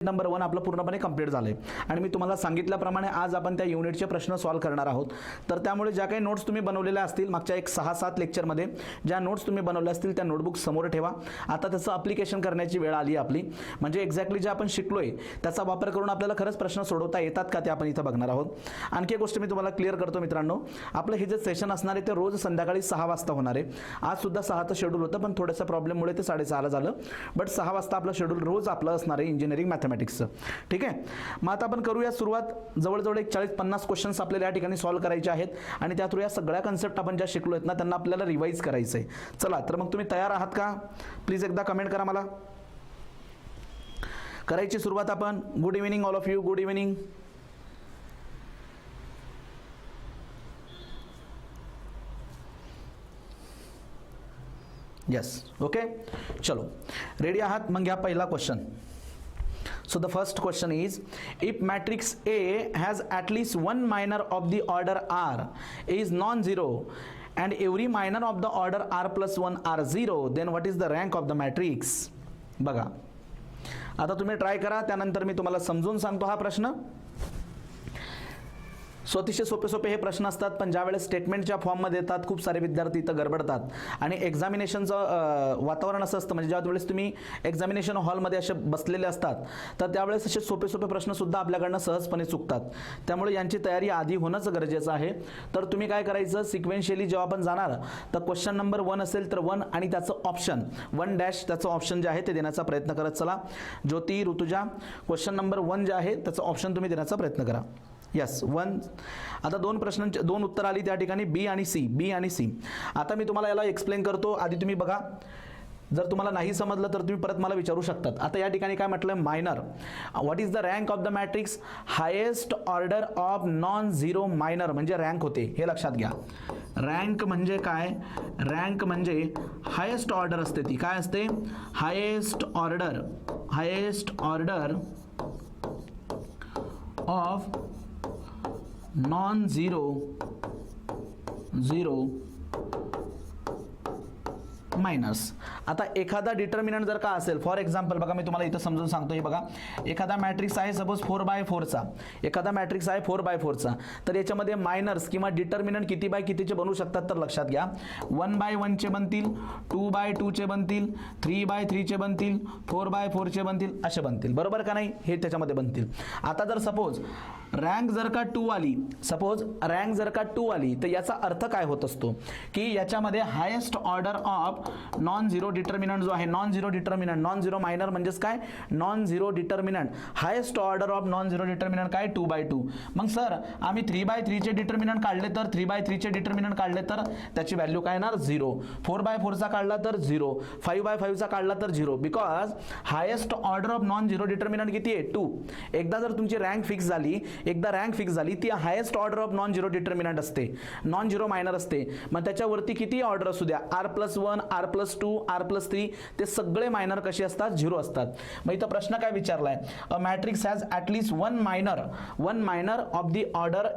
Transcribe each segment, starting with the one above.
Number 1 आपलं पूर्णपणे complete झालंय आणि मी तुम्हाला सांगितल्याप्रमाणे आज आपण त्या युनिटचे प्रश्न सॉल्व्ह करणार आहोत. तर त्यामुळे ज्या काही नोट्स तुम्ही बनवलेल्या असतील मागच्या एक 6-7 लेक्चरमध्ये ज्या नोट्स तुम्ही बनवल्या असतील त्या नोटबुक समोर ठेवा. आता त्याचं ॲप्लिकेशन करण्याची वेळ आली आपली. म्हणजे एक्झॅक्टली जे आपण शिकलोय त्याचा वापर करून आपल्याला खरंच प्रश्न सोडवता येतात का ते आपण इथं बघणार आहोत. आणखी एक गोष्ट मी तुम्हाला क्लिअर करतो मित्रांनो, आपलं हे जे सेशन असणार आहे ते रोज संध्याकाळी 6 वाजता होणार आहे. आज सुद्धा 6चं शेड्यूल होतं पण थोड्याशा प्रॉब्लेममुळे ते 6:30ला झालं. बट 6 वाजता आपलं शेड्यूल रोज आपलं असणार आहे इंजिनिअरिंग मॅथमॅटिक्सचं. ठीक आहे, मग आता आपण करूया सुरुवात. जवळजवळ एक 40-50 क्वेश्चन्स आपल्याला या ठिकाणी सॉल्व्ह करायचे आहेत आणि त्या थ्रू या सगळ्या कन्सेप्ट आपण ज्या शिकलो आहेत ना त्यांना आपल्याला रिवाईज करायचं आहे. चला तर मग तुम्ही तयार आहात का? प्लीज एकदा कमेंट करा मला. करायची सुरुवात आपण. Good evening all of you. Good evening. Yes, okay, चलो रेडी आहात? मग घ्या पहिला question. So the first question is, if matrix A has at least one minor of the order R is non-zero and every minor of the order R plus 1 are 0, then what is the rank of the matrix? बघा आता तुम्ही try करा, त्यानंतर मी तुम्हाला समजून सांगतो हा प्रश्न. अतिशय सोपे हे प्रश्न असतात पण ज्यावेळेस स्टेटमेंटच्या फॉर्ममध्ये येतात खूप सारे विद्यार्थी इथं गडबडतात आणि एक्झामिनेशनचं वातावरण असं असतं. म्हणजे ज्या वेळेस तुम्ही एक्झामिनेशन हॉलमध्ये असे बसलेले असतात तर त्यावेळेस असे सोपे प्रश्नसुद्धा आपल्याकडनं सहजपणे चुकतात. त्यामुळे यांची तयारी आधी होणंच गरजेचं आहे. तर तुम्ही काय करायचं, सिक्वेन्शियली जेव्हा आपण जाणार तर क्वेश्चन नंबर 1 असेल तर 1 आणि त्याचं ऑप्शन 1- त्याचं ऑप्शन जे आहे ते देण्याचा प्रयत्न करत चला. ज्योती, ऋतुजा, क्वेश्चन नंबर 1 जे आहे त्याचं ऑप्शन तुम्ही देण्याचा प्रयत्न करा. यस, 1. आता दोन उत्तर आली त्या ठिकाणी बी आणि सी. आता मी तुम्हाला याला एक्सप्लेन करतो. आधी तुम्ही बघा, जर तुम्हाला नाही समजलं तर तुम्ही परत मला विचारू शकतात. आता या ठिकाणी काय म्हटलं, minor. What is the rank of the matrix? Highest order of non zero minor म्हणजे रँक होते, हे लक्षात घ्या. रँक म्हणजे काय? रँक म्हणजे हायेस्ट ऑर्डर असते. ती काय असते? Highest order of non zero minors. आता एखादा डिटर्मिनंट जर का असेल, फॉर एक्झाम्पल बघा मी तुम्हाला इथं समजून सांगतो. हे बघा, एखादा मॅट्रिक्स आहे सपोज 4/4चा, एखादा मॅट्रिक्स आहे 4/4चा, तर याच्यामध्ये मायनर्स किंवा डिटर्मिनंट किती बाय कितीचे बनू शकतात तर लक्षात घ्या. 1/1चे बनतील, 2/2चे बनतील, 3/3चे बनतील, 4/4चे बनतील, असे बनतील. बरोबर का नाही? हे त्याच्यामध्ये बनतील. आता जर सपोज रँक जर का 2 आली, तर याचा अर्थ काय होत असतो की याच्यामध्ये highest order of non zero determinant जो आहे, नॉन झिरो मायनर म्हणजेच काय, non zero determinant. Highest order of non zero determinant काय, 2/2. मग सर आम्ही 3/3चे डिटर्मिनंट काढले तर 3/3चे डिटर्मिनंट काढले तर त्याची व्हॅल्यू काय येणार, 0. 4/4चा काढला तर 0. 5/5चा काढला तर 0. Because highest order of non zero determinant किती आहे, 2. एकदा जर तुमची रँक फिक्स झाली, ती highest order of non zero determinant असते, नॉन झिरो मायनर असते. मग त्याच्यावरती किती ऑर्डर असू द्या, R+1, R+2, R+3, ते सगळे मायनर कसे असतात, 0 असतात. मग इथं प्रश्न काय विचारलाय, a matrix has at least one minor of the order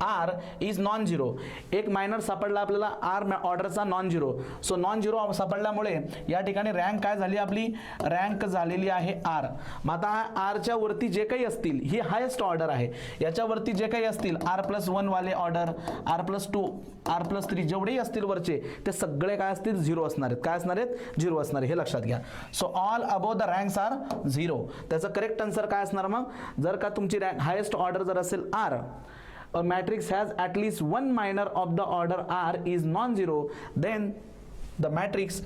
R is non zero. एक मायनर सापडला आपल्याला R ऑर्डरचा non zero. So non zero सापडल्यामुळे या ठिकाणी रँक काय झाली, आपली रँक झालेली आहे R. मग आता Rच्या वरती जे काही असतील ही हायेस्ट ऑर्डर आहे. याच्यावरती जे काही असतील R+1 वाले ऑर्डर, R+2, R+3 जेवढेही असतील वरचे ते सगळे काय असतील, 0 असणार आहेत. काय असणार आहेत, 0 असणार आहे, हे लक्षात घ्या. So all above the ranks are 0. त्याचं करेक्ट आन्सर काय असणार मग, जर का तुमची रँक हायेस्ट ऑर्डर जर असेल R, a matrix has at least one minor of the order R is non-zero, then the matrix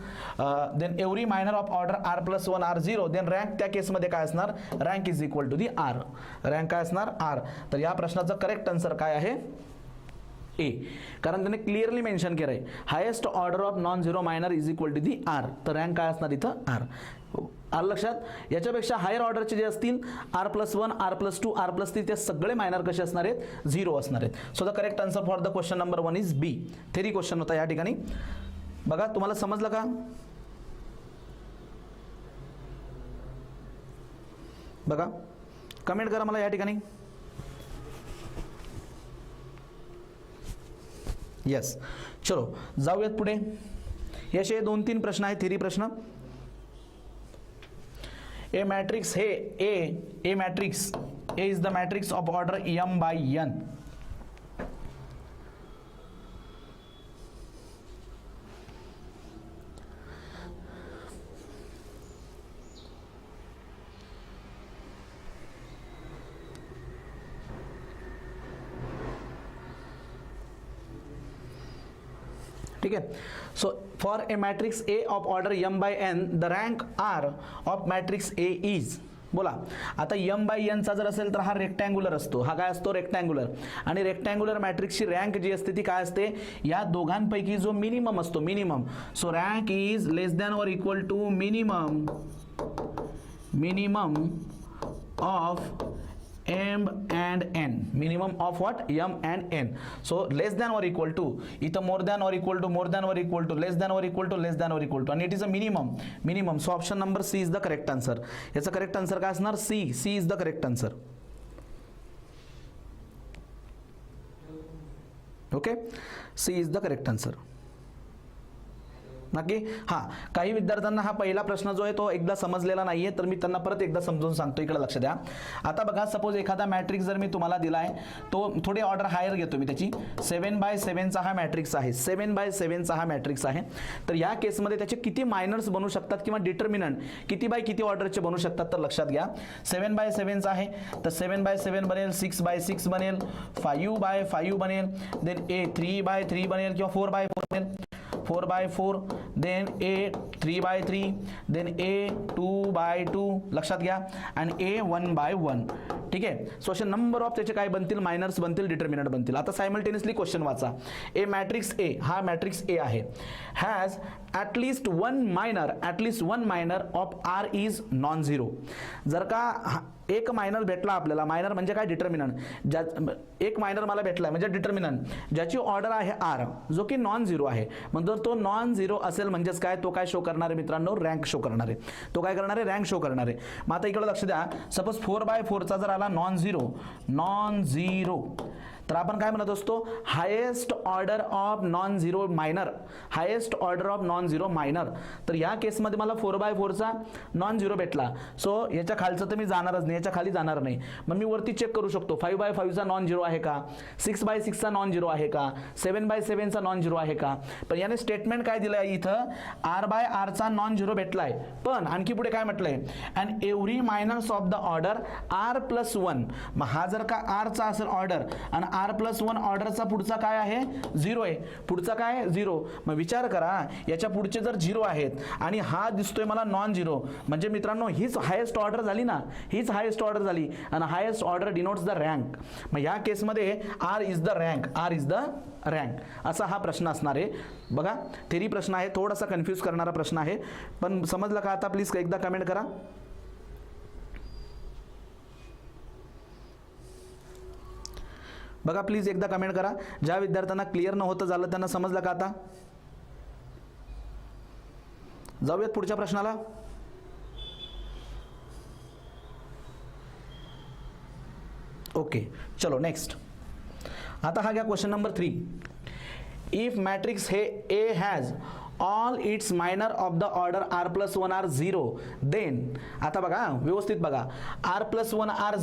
then every minor of order R+1 are 0, then rank त्या केसमध्ये काय असणार, rank is equal to the R. Rank काय असणार, R. तर या प्रश्नाचं correct answer काय आहे, ए. कारण त्याने क्लिअरली मेन्शन केलं आहे highest order of non zero minor is equal to the R. तर रँक काय असणार इथं, R. आलं लक्षात? याच्यापेक्षा हायर ऑर्डरचे जे असतील R+1, R+2, R+3 ते सगळे मायनर कसे असणार आहेत, 0 असणार आहेत. So the correct answer for the question number 1 is B. थेरी क्वेश्चन होता या ठिकाणी. बघा तुम्हाला समजलं का? बघा कमेंट करा मला या ठिकाणी. यस, चलो जाऊयात पुढे. हे असे 2-3 प्रश्न आहेत, थेरी प्रश्न. ए मॅट्रिक्स हे ए matrix A is the matrix of order m by n. ठीक है. So for a matrix A of order m by n the rank r of matrix A is. बोला आता m by n चा जर असेल तर हा रेक्टँग्युलर असतो. हा काय असतो? रेक्टँग्युलर. आणि रेक्टँग्युलर मॅट्रिक्सची रँक जी असते ती काय असते? या दोघांपैकी जो मिनिमम असतो, minimum. So rank is less than or equal to minimum of m and n. minimum of what? m and n. so less than or equal to, इथं more than or equal to, more than or equal to, less than or equal to, less than or equal to, and it is a minimum. so option number C is the correct answer. याचा correct answer काय असणार? C is the correct answer. Okay, C is the correct answer. नक्की. हां, काही विद्यार्थ्यांना हा पहिला प्रश्न जो आहे तो एकदा समजलेला नाहीये, तर मी त्यांना परत एकदा समजून सांगतो. इकडे लक्ष द्या. आता बघा, सपोज एखादा मॅट्रिक्स जर मी तुम्हाला दिलाय, तो थोडी ऑर्डर हायर घेतो मी त्याची. 7 by 7 चा हा मॅट्रिक्स आहे. 7 by 7 चा हा मॅट्रिक्स आहे. तर या केसमध्ये त्याचे किती मायनर्स बनू शकतात किंवा डिटर्मिनंट किती बाय किती ऑर्डरचे बनू शकतात? तर लक्षात घ्या, 7 by 7 चा आहे तर 7 by 7 बनेल, 6 by 6 बनेल, 5 by 5 बनेल, देन ए 3 by 3 बनेल किंवा 4 by 4 बनेल, 4 by 4, then A 3 by 3, then A 2 by 2, लक्षात घ्या, आणि A 1 by 1. ठीक आहे. सो असे नंबर ऑफ त्याचे काय बनतील? मायनर्स बनतील, डिटर्मिनंट बनतील. आता सायमल्टेनियसली क्वेश्चन वाचा. ए मॅट्रिक्स ए, हा मॅट्रिक्स ए आहे, has atleast one minor of R is non zero. जर का एक मायनर भेटला आपल्याला, मायनर म्हणजे काय? डिटर्मिनंट. ज्या एक मायनर मला भेटला म्हणजे डिटर्मिनंट, ज्याची ऑर्डर आहे आर, जो की नॉन झिरो आहे. म्हणजे तो नॉन झिरो असेल म्हणजेच काय? तो काय शो करणार आहे मित्रांनो? रँक शो करणार आहे. तो काय करणार आहे? रँक शो करणार आहे. मग आता इकडे लक्ष द्या, सपोज 4 by 4 चा जर आला नॉन झिरो, तर आपण काय म्हणत असतो? Highest order of non zero minor, highest order of non zero minor. तर या केसमध्ये मला 4 by 4 चा नॉन झिरो भेटला. सो याच्या खालचं तर मी जाणारच नाही, याच्या खाली जाणार नाही. मग मी वरती चेक करू शकतो, 5 by 5 चा नॉन झिरो आहे का, 6 by 6 चा नॉन झिरो आहे का, 7 by 7 चा नॉन झिरो आहे का. पण याने स्टेटमेंट काय दिलंय इथं? R by R चा नॉन झिरो भेटलाय. पण आणखी पुढे काय म्हटलंय? And every minors of the order R+1. मग हा जर का R चा असेल ऑर्डर आणि R+1 ऑर्डरचा पुढचा काय आहे? 0 आहे. पुढचा काय आहे? 0. मग विचार करा, याच्या पुढचे जर 0 आहेत आणि हा दिसतोय मला नॉन झिरो, म्हणजे मित्रांनो हीच हायेस्ट ऑर्डर झाली ना, हीच हायेस्ट ऑर्डर झाली. आणि highest order denotes the rank. मग या केसमध्ये आर इज द रँक, असा हा प्रश्न असणार आहे. बघा, थेरी प्रश्न आहे, थोडासा कन्फ्यूज करणारा प्रश्न आहे, पण समजलं का आता? प्लीज एकदा कमेंट करा. बघा, प्लीज एकदा कमेंट करा. ज्या विद्यार्थ्यांना क्लिअर नव्हतं झालं त्यांना समजलं का आता? जाऊयात पुढच्या प्रश्नाला. ओके, चलो नेक्स्ट. आता हा घ्या क्वेश्चन नंबर 3. इफ मॅट्रिक्स हे A has all its minor of the order R+1 are 0, then. आता बघा, व्यवस्थित बघा, R+1 आर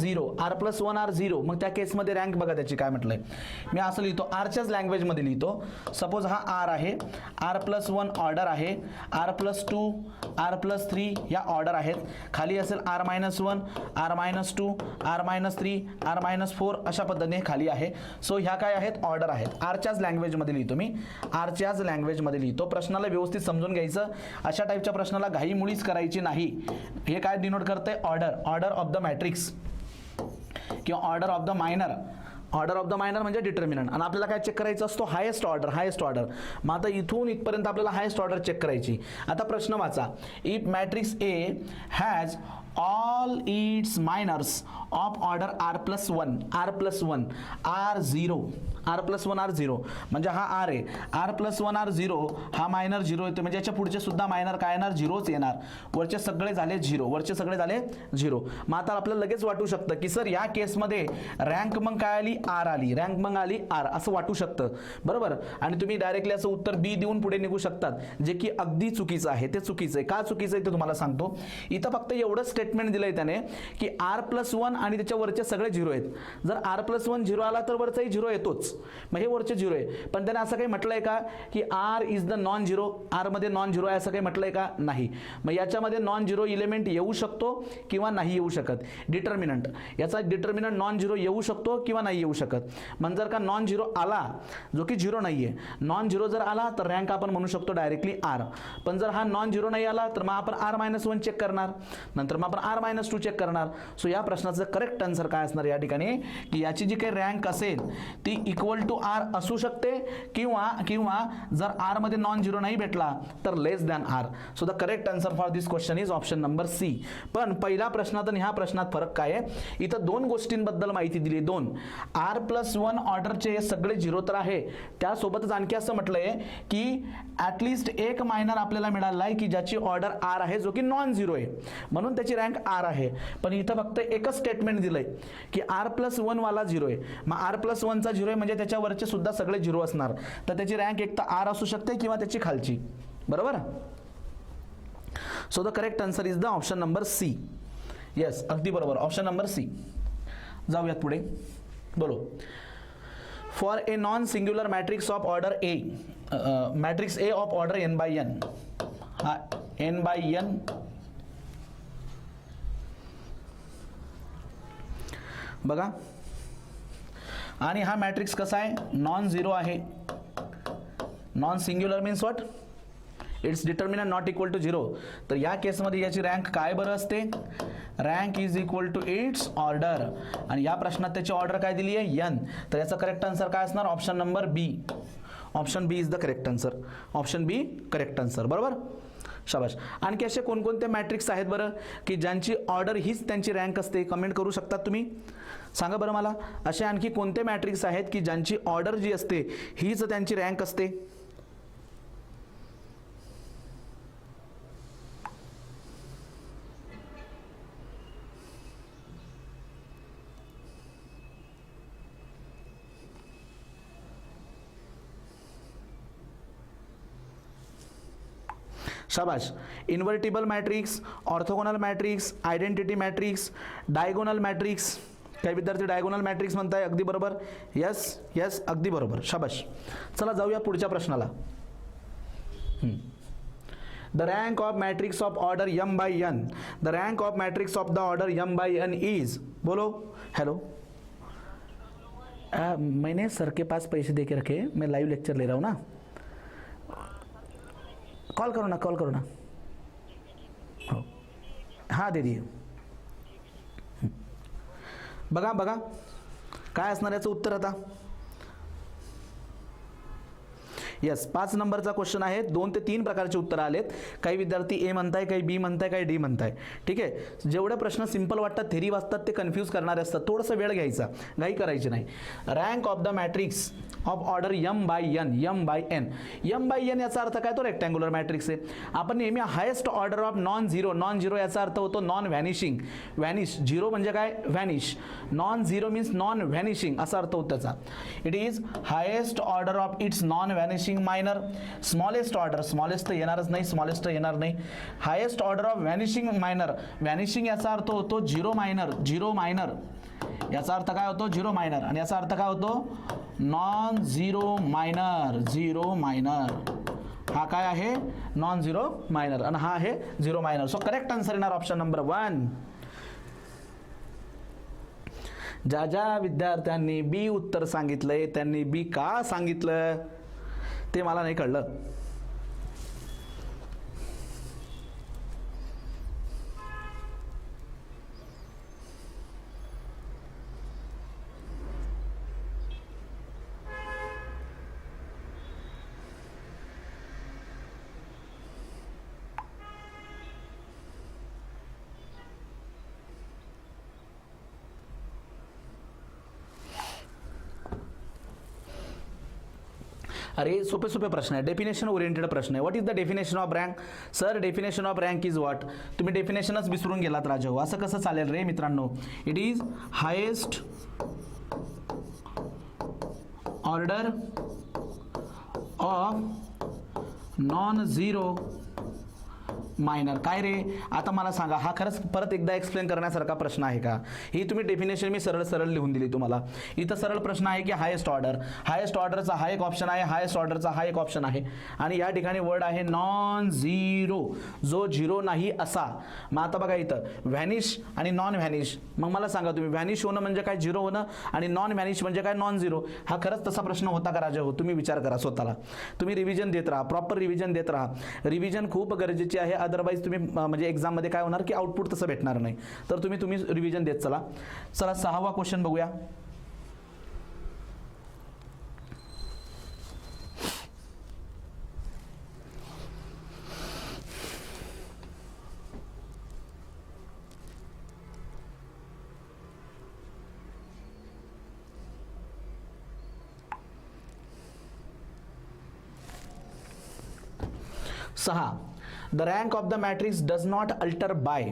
0, मग त्या केसमध्ये रँक बघा त्याची काय म्हटलंय. मी असं लिहितो, आरच्याच लँग्वेजमध्ये लिहितो. सपोज हा R आहे, R+1 ऑर्डर आहे, R+2, R+3 या ऑर्डर आहेत. खाली असेल R-1, R-2, R-3, R-4 अशा पद्धतीने खाली आहे. सो ह्या काय आहेत? ऑर्डर आहेत. आरच्याच लँग्वेजमध्ये लिहितो मी, आरच्याच लँग्वेजमध्ये लिहितो. प्रश्नाला व्यवस्थित समजून घ्यायचं. अशा टाईपच्या प्रश्नाला घाई मुळीच करायची नाही. हे काय डिनोट करते? ऑर्डर ऑफ द मॅट्रिक्स किंवा order of the minor. Order of the minor म्हणजे डिटर्मिनंट. आणि आपल्याला काय चेक करायचं असतो? Highest order. मग आता इथून इथपर्यंत आपल्याला हायेस्ट ऑर्डर चेक करायची. आता प्रश्न वाचा. If matrix A has all it's minors of order R+1 R+1 R0, म्हणजे हा R आहे. R+1 R0 हा मायनर 0 येतो, म्हणजे याच्या पुढचे सुद्धा मायनर काय येणार? 0च येणार. वरचे सगळे झाले 0. मग आता आपल्याला लगेच वाटू शकतं की सर या केसमध्ये रँक मग काय आली? R आली. रँक मग आली R, असं वाटू शकतं, बरोबर. आणि तुम्ही डायरेक्टली असं उत्तर बी देऊन पुढे निघू शकतात, जे की अगदी चुकीचं आहे. ते चुकीचं आहे. का चुकीचं आहे ते तुम्हाला सांगतो. इथं फक्त एवढंच स्टेटमेंट दिलंय त्याने की r+1 आणि त्याच्या वरचे सगळे झिरो आहेत. जर r+1 झिरो आला तर वरचाही झिरो येतोच, मग हे वरचे झिरो आहे. पण त्याने असं काही म्हटलंय का की r is the non zero, r मध्ये नॉन झिरो आहे असं काही म्हटलंय का? नाही. मग याच्यामध्ये नॉन झिरो इलिमेंट येऊ शकतो किंवा नाही येऊ शकत. डिटर्मिनंट, याचा डिटर्मिनंट नॉन झिरो येऊ शकतो किंवा नाही येऊ शकत. म्हणजे जर का नॉन झिरो आला, जो की झिरो नाहीये, नॉन झिरो जर आला तर रँक आपण म्हणू शकतो डायरेक्टली r. पण जर हा नॉन झिरो नाही आला तर मग आपण r-1 चेक करणार, नंतर मग आपण r-2 चेक करणार. सो या प्रश्नाचं करेक्ट आन्सर काय असणार या ठिकाणी की याची जी काही रँक असेल ती इक्वल टू r असू शकते किंवा जर r मध्ये नॉन झिरो नाही भेटला तर less than r. So the correct answer for this question is option number C. पण पहिल्या प्रश्नात आणि ह्या प्रश्नात फरक काय आहे? इथं दोन गोष्टींबद्दल माहिती दिली, दोन. r+1 ऑर्डरचे सगळे झिरो तर आहे, त्यासोबतच आणखी असं म्हटलंय की ॲटलिस्ट एक मायनर आपल्याला मिळाला आहे की ज्याची ऑर्डर r आहे, जो की नॉन झिरो आहे, म्हणून त्याची रँक r आहे. पण इथं फक्त एकच स्टेटमेंट दिलंय की r+1 वाला झिरो आहे. मग r+1 चा झिरो आहे म्हणजे त्याच्यावरचे सुद्धा सगळे झिरो असणार, तर त्याची रँक एक तर r असू शकते किंवा त्याची खालची. बरोबर. So the correct answer is the option number C. Yes, अगदी बरोबर, ऑप्शन नंबर सी. जाऊयात पुढे. बोलो. For a non singular matrix of order A, matrix A of order n/n, हा n/n बघा, आणि हा मॅट्रिक्स कसा आहे? नॉन झिरो आहे. Non singular means what? It's determinant not equal to zero. तर या केसमध्ये याची रँक काय बरं असते? Rank is equal to its order, आणि या प्रश्नात त्याची ऑर्डर काय दिली आहे? n. तर याचा करेक्ट आन्सर काय असणार? Option number B. Option B is the correct answer. Option B correct answer. बरोबर, शाबाश. आणखी असे कोणकोणते मॅट्रिक्स आहेत बरं की ज्यांची ऑर्डर हीच त्यांची रँक असते? कमेंट करू शकतात तुम्ही, सांगा बरं मला. असे आणखी कोणते मॅट्रिक्स आहेत की ज्यांची ऑर्डर जी असते हीच त्यांची रँक असते? शाबाश. Invertible matrix, orthogonal matrix, identity matrix, diagonal matrix. काही विद्यार्थी डायगोनल मॅट्रिक्स म्हणताय, अगदी बरोबर. यस यस, अगदी बरोबर, शाबाश. चला जाऊया पुढच्या प्रश्नाला. The rank of matrix of order m/n, the rank of matrix of the order m/n is, बोलो. हेलो, मैंने सर के पास पैसे दे के रखे, मैं लाइव लेक्चर ले रहा हूँ ना. कॉल करो ना, कॉल करो ना. हो, हां दे दिए. बघा बघा काय असणार याचं उत्तर आता. यस, 5 नंबरचा क्वेश्चन आहे. 2 ते 3 प्रकारचे उत्तर आलेत. काही विद्यार्थी ए म्हणताय, काही बी म्हणताय, काही डी म्हणताय. ठीक आहे, जेवढे प्रश्न सिंपल वाटतात, थेरी वाचतात, ते कन्फ्यूज करणारे असतात. थोडंसं वेळ घ्यायचा, घाई करायची नाही. Rank of the matrix of order m/n, m/n. m/n याचा अर्थ काय? तो रेक्टँग्युलर मॅट्रिक्स आहे. आपण नेहमी highest order of non zero, non zero याचा अर्थ होतो नॉन व्हॅनिशिंग. व्हॅनिश, झिरो म्हणजे काय? Vanish. Non zero means non vanishing असा अर्थ होतो त्याचा. It is highest order of its non vanishing minor. Smallest order, smallest तर येणारच नाही, स्मॉलेस्ट येणार नाही. Highest order of vanishing minor. Vanishing याचा अर्थ होतो झिरो मायनर, झिरो मायनर याचा अर्थ काय होतो? Zero minor. आणि याचा अर्थ काय होतो? Non zero minor, zero minor. हा काय आहे? नॉन झिरो मायनर, आणि हा आहे zero minor. So correct answer येणार ऑप्शन नंबर 1. ज्या ज्या विद्यार्थ्यांनी बी उत्तर सांगितलंय त्यांनी बी का सांगितलं ते मला नाही कळलं. अरे सोपे सोपे प्रश्न आहे, डेफिनेशन ओरिएंटेड प्रश्न आहे. What is the definition of rank? Sir definition of rank is what? तुम्ही डेफिनेशनच विसरून गेलात राजाभाऊ, असं कसं चालेल रे मित्रांनो? It is highest order of non zero minor. काय रे आता मला सांगा, हा खरंच परत एकदा एक्सप्लेन करण्यासारखा प्रश्न आहे का? ही तुम्ही डेफिनेशन मी सरळ सरळ लिहून दिली तुम्हाला. इथं सरळ प्रश्न आहे की हायेस्ट ऑर्डरचा हा एक ऑप्शन आहे, हायेस्ट ऑर्डरचा हा एक ऑप्शन आहे, आणि या ठिकाणी वर्ड आहे नॉन झिरो, जो झिरो नाही असा. मग आता बघा इथं व्हॅनिश आणि नॉन व्हॅनिश. मग मला सांगा तुम्ही, व्हॅनिश होणं म्हणजे काय, झिरो होणं, आणि नॉन व्हॅनिश म्हणजे काय, नॉन झिरो. हा खरंच तसा प्रश्न होता का राजा? हो. तुम्ही विचार करा स्वतःला. तुम्ही रिव्हिजन देत राहा, प्रॉपर रिव्हिजन देत राहा. रिव्हिजन खूप गरजेची आहे, अदरवाईज तुम्ही म्हणजे एक्झाममध्ये काय होणार की आउटपुट तसं भेटणार नाही. तर तुम्ही रिव्हिजन देत चला. चला 6वा क्वेश्चन बघूया. The rank of the matrix does not alter by.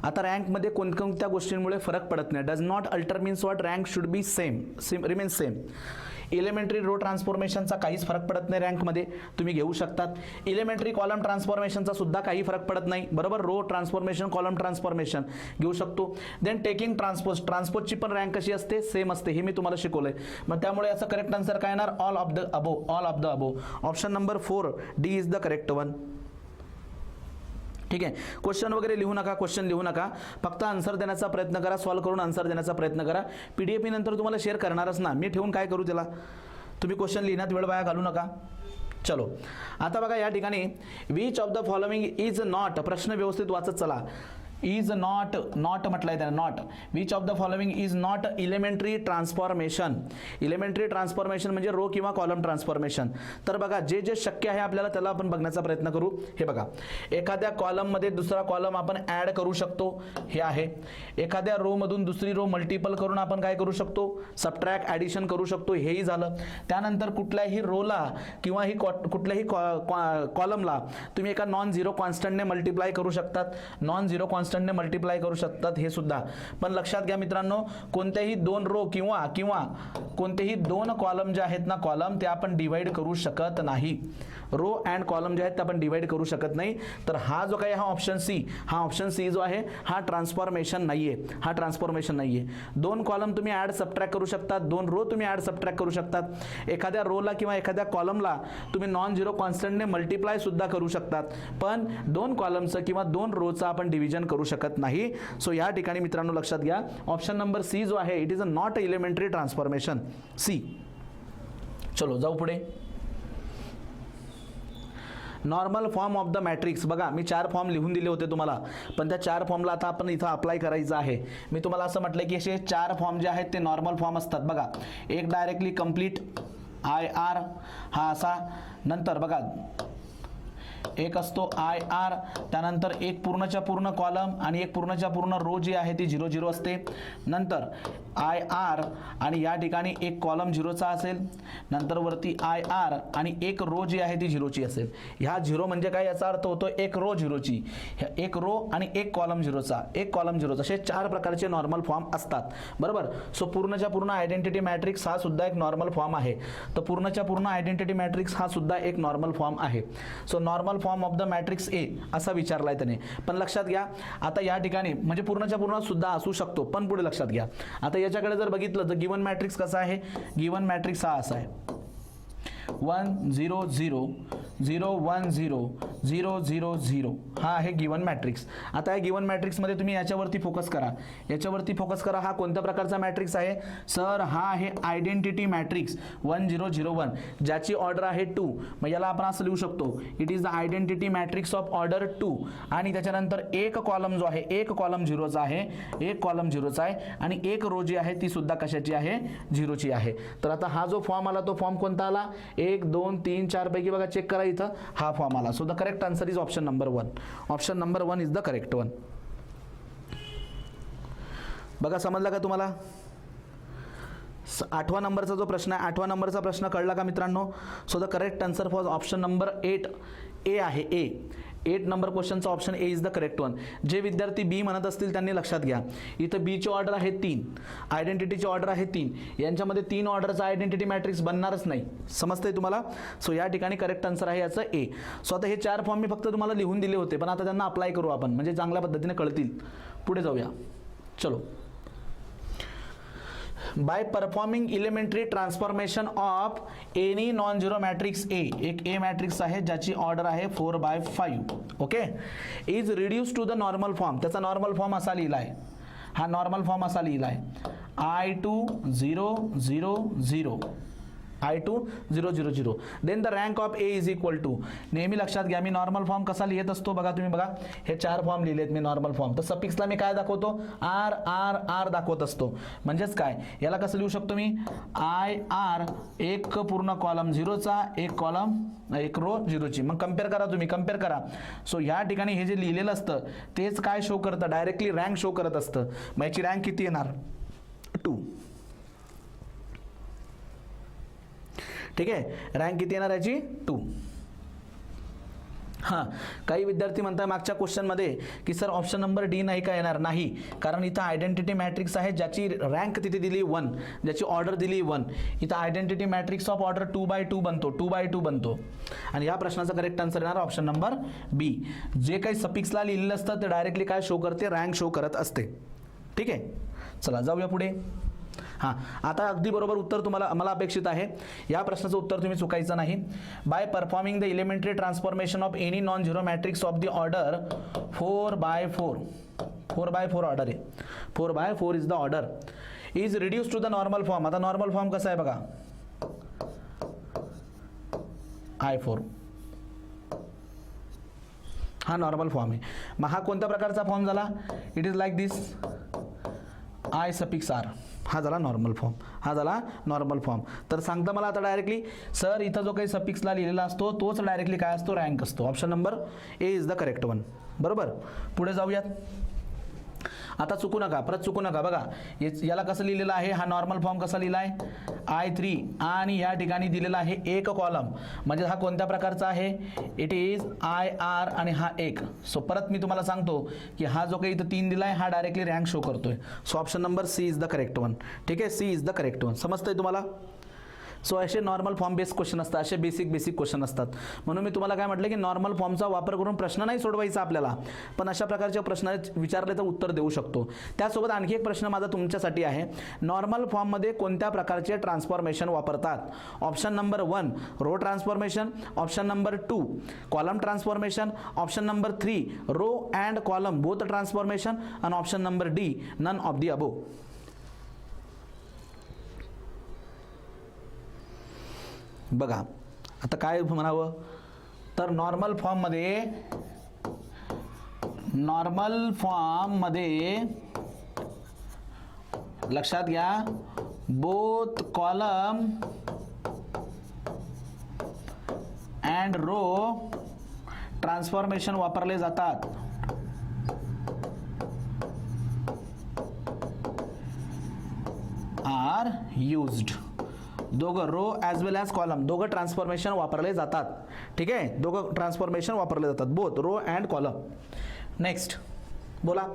आता रँकमध्ये कोणत्या गोष्टींमुळे फरक पडत नाही. Does not alter means what, rank should be same, remain same. Elementary row ट्रान्सफॉर्मेशनचा काहीच फरक पडत नाही रँकमध्ये, तुम्ही घेऊ शकतात. इलेमेंटरी कॉलम ट्रान्सफॉर्मेशनचा सुद्धा काही फरक पडत नाही, बरोबर. रो ट्रान्सफॉर्मेशन, कॉलम ट्रान्सफॉर्मेशन घेऊ शकतो. देन टेकिंग ट्रान्सपोजची पण रँक कशी असते, सेम असते, हे मी तुम्हाला शिकवलंय. मग त्यामुळे याचं करेक्ट आन्सर काय येणार, all of the above. Option number 4 D is the correct one. ठीक आहे. क्वेश्चन वगैरे लिहू नका, क्वेश्चन लिहू नका, फक्त आन्सर देण्याचा प्रयत्न करा, सॉल्व्ह करून आन्सर देण्याचा प्रयत्न करा. PDF नंतर तुम्हाला शेअर करणारच ना, मी ठेवून काय करू त्याला. तुम्ही क्वेश्चन लिहिण्यात वेळ वाया घालू नका. चलो आता बघा या ठिकाणी which of the following is not, प्रश्न व्यवस्थित वाचत चला. इज नॉट म्हटलंय त्याने, not. Which of the following is not elementary transformation. Elementary transformation म्हणजे रो किंवा कॉलम ट्रान्सफॉर्मेशन. तर बघा जे जे शक्य आहे आपल्याला त्याला आपण बघण्याचा प्रयत्न करू. हे बघा, एखाद्या कॉलममध्ये दुसरा कॉलम आपण ॲड करू शकतो, हे आहे. एखाद्या रो मधून दुसरी रो मल्टिपल करून आपण काय करू शकतो, सबट्रॅक्ट, ॲडिशन करू शकतो, हेही झालं. त्यानंतर कुठल्याही रोला किंवा कुठल्याही कॉलमला तुम्ही एका नॉन झिरो कॉन्स्टंटने मल्टिप्लाय करू शकतात, नॉन झिरो कॉन्स्टंटने मल्टिप्लाय करू शकतात, हे सुद्धा. पण लक्षात घ्या मित्रांनो, कोणत्याही दोन रो किंवा कोणतेही दोन कॉलम जे आहेत ना, कॉलम ते आपण डिवाइड करू शकत नाही. रो अँड कॉलम जे आहेत ते आपण डिवाइड करू शकत नाही. तर हा जो काही ऑप्शन सी जो आहे हा ट्रान्सफॉर्मेशन नाहीये. दोन कॉलम तुम्ही ऍड सबट्रॅक्ट करू शकतात, दोन रो तुम्ही ऍड सबट्रॅक्ट करू शकतात. एखाद्या रोला किंवा एखाद्या कॉलमला तुम्ही नॉन झिरो कॉन्स्टंटने मल्टिप्लाय सुद्धा करू शकतात, पण दोन कॉलमचं किंवा दोन रोचं आपण डिव्हिजन करू शकत नाही. सो या ठिकाणी मित्रांनो लक्षात घ्या, ऑप्शन नंबर सी जो आहे it is a not elementary transformation, C. चलो जाऊ पुढे. Normal form of the matrix. बघा मी 4 फॉर्म लिहून दिले होते तुम्हाला, पण त्या 4 फॉर्मला आता आपण इथं अप्लाय करायचं आहे. मी तुम्हाला असं म्हटलं की असे 4 फॉर्म जे आहेत ते नॉर्मल फॉर्म असतात. बघा, एक डायरेक्टली कंप्लीट IR हा असा, नंतर बघा एक असतो IR, त्यानंतर एक पूर्णच्या पूर्ण कॉलम आणि एक पूर्णच्या पूर्ण रो जी आहे ती 0 0 असते. नंतर IR आणि या ठिकाणी एक कॉलम 0चा असेल, नंतर वरती IR आणि एक रो जी आहे ती 0ची असेल. ह्या 0 म्हणजे काय, याचा अर्थ होतो एक रो 0ची, एक रो आणि एक कॉलम 0चा, एक कॉलम 0चा, असे 4 प्रकारचे नॉर्मल फॉर्म असतात, बरोबर. सो पूर्णच्या पूर्ण आयडेंटिटी मॅट्रिक्स हा सुद्धा एक नॉर्मल फॉर्म आहे. तर पूर्णच्या पूर्ण आयडेंटिटी मॅट्रिक्स हा सुद्धा एक नॉर्मल फॉर्म आहे. So normal form of the matrix A असा विचारलाय त्याने. पण लक्षात घ्या, आता या ठिकाणी म्हणजे पूर्णच्या पूर्ण सुद्धा असू शकतो, पण पुढे लक्षात घ्या, आता याच्याकडे जर बघितलं तर गिवन मॅट्रिक्स कसा आहे, गिवन मॅट्रिक्स हा असा आहे 1 0 0 0 1 0 0 0 0, हा आहे गिवन मॅट्रिक्स. आता या गिवन मॅट्रिक्समध्ये तुम्ही याच्यावरती फोकस करा, हा कोणत्या प्रकारचा मॅट्रिक्स आहे सर, हा आहे आयडेंटिटी मॅट्रिक्स 1 0 0 1, ज्याची ऑर्डर आहे 2. मग याला आपण असं लिहू शकतो, it is the identity matrix of order 2. आणि त्याच्यानंतर एक कॉलम जो आहे, एक कॉलम 0चा आहे, आणि एक रो जी आहे ती सुद्धा कशाची आहे, 0ची आहे. तर आता हा जो फॉर्म आला तो फॉर्म कोणता आला, 1 2 3 4 पैकी बघा चेक करा, इथं हा फॉर्म आला. So the correct answer is option number 1. Option number 1 is the correct one. बघा समजला का तुम्हाला? 8व्या नंबरचा जो प्रश्न आहे, 8व्या नंबरचा प्रश्न कळला का मित्रांनो? So the correct answer for option number 8 A आहे. 8 नंबर क्वेश्चनचा option A is the correct one. जे विद्यार्थी बी म्हणत असतील त्यांनी लक्षात घ्या, इथं बीची ऑर्डर आहे 3, आयडेंटिटीची ऑर्डर आहे 3, यांच्यामध्ये 3 ऑर्डरचा आयडेंटिटी मॅट्रिक्स बनणारच नाही. समजतंय तुम्हाला? सो या ठिकाणी करेक्ट आन्सर आहे याचं ए. सो आता हे 4 फॉर्म मी फक्त तुम्हाला लिहून दिले होते, पण आता त्यांना अप्लाय करू आपण, म्हणजे चांगल्या पद्धतीने कळतील. पुढे जाऊया. चलो. By performing elementary transformation of any non zero matrix A, एक ए मॅट्रिक्स आहे ज्याची ऑर्डर आहे 4/5, okay, is reduce to the normal form. त्याचा नॉर्मल फॉर्म असा लिहिला आहे, हा नॉर्मल फॉर्म असा लिहिला आहे I2 0 0 0, I2 0 0 0. Then the rank of A is equal to, नेहमी लक्षात घ्या मी नॉर्मल फॉर्म कसा लिहित असतो बघा, तुम्ही बघा हे 4 फॉर्म लिहिलेत मी नॉर्मल फॉर्म. तर सफिक्सला मी काय दाखवतो, आर आर आर दाखवत असतो. म्हणजेच काय, याला कसं लिहू शकतो मी, आय आर, एक पूर्ण कॉलम झिरोचा, एक कॉलम एक रो झिरोची. मग कम्पेअर करा, तुम्ही कम्पेअर करा. सो या ठिकाणी हे जे लिहिलेलं असतं तेच काय शो करतं, डायरेक्टली रँक शो करत असतं. मग याची रँक किती येणार, 2. ठीक आहे, रँक किती येणार याची, 2. हां, काही विद्यार्थी म्हणतात मागच्या क्वेश्चनमध्ये की सर ऑप्शन नंबर डी नाही का येणार, नाही, कारण इथं आयडेंटिटी मॅट्रिक्स आहे ज्याची रँक तिथे दिली 1, ज्याची ऑर्डर दिली 1. इथं आयडेंटिटी मॅट्रिक्स ऑफ ऑर्डर 2/2 बनतो, 2/2 बनतो. आणि या प्रश्नाचा करेक्ट आन्सर येणार ऑप्शन नंबर बी. जे काही सफिक्सला लिहिलेलं असतं ते डायरेक्टली काय शो करते, रँक शो करत असते. ठीक आहे, चला जाऊया पुढे. हां, आता अगदी बरोबर उत्तर तुम्हाला मला अपेक्षित आहे. या प्रश्नाचं उत्तर तुम्ही चुकायचं नाही. By performing the elementary transformation of any non zero matrix of the order 4/4, 4/4 order आहे, 4/4 is the order, is reduce to the normal form. आता नॉर्मल फॉर्म कसा आहे बघा, I4, हा नॉर्मल फॉर्म आहे. मग हा कोणत्या प्रकारचा फॉर्म झाला, it is like this I suffix R, हा झाला नॉर्मल फॉर्म, हा झाला नॉर्मल फॉर्म. तर सांगता मला आता डायरेक्टली सर इथं जो काही सफिक्सला लिहिलेला असतो तोच डायरेक्टली काय असतो, रँक असतो. Option number A is the correct one. बरोबर, पुढे जाऊयात. आता चुकू नका, परत चुकू नका. बघा याला कसं लिहिलेलं आहे, हा नॉर्मल फॉर्म कसा लिहिला आहे, I3, आणि या ठिकाणी दिलेला आहे एक कॉलम, म्हणजे हा कोणत्या प्रकारचा आहे, इट इज IR आणि हा 1. सो परत मी तुम्हाला सांगतो की हा जो काही इथं 3 दिला आहे हा डायरेक्टली रँक शो करतोय. So option number C is the correct one. ठीक आहे, C is the correct one. समजतंय तुम्हाला? सो असे नॉर्मल फॉर्म बेस्ड क्वेश्चन असतात, असे बेसिक क्वेश्चन असतात. म्हणून मी तुम्हाला काय म्हटलं की नॉर्मल फॉर्मचा वापर करून प्रश्न नाही सोडवायचा आपल्याला, पण अशा प्रकारचे प्रश्न विचारले तर उत्तर देऊ शकतो. त्यासोबत आणखी एक प्रश्न माझा तुमच्यासाठी आहे, नॉर्मल फॉर्ममध्ये कोणत्या प्रकारचे ट्रान्सफॉर्मेशन वापरतात. Option number 1 row transformation, option number 2 column transformation, option number 3 row and column both transformation, आणि option number D none of the above. बघा आता काय म्हणावं, तर नॉर्मल फॉर्ममध्ये लक्षात घ्या both column and row transformation वापरले जातात. Are used. दोघं row as well as column दोघं ट्रान्सफॉर्मेशन वापरले जातात. ठीक आहे, दोघं ट्रान्सफॉर्मेशन वापरले जातात, both row and column. Next बोला.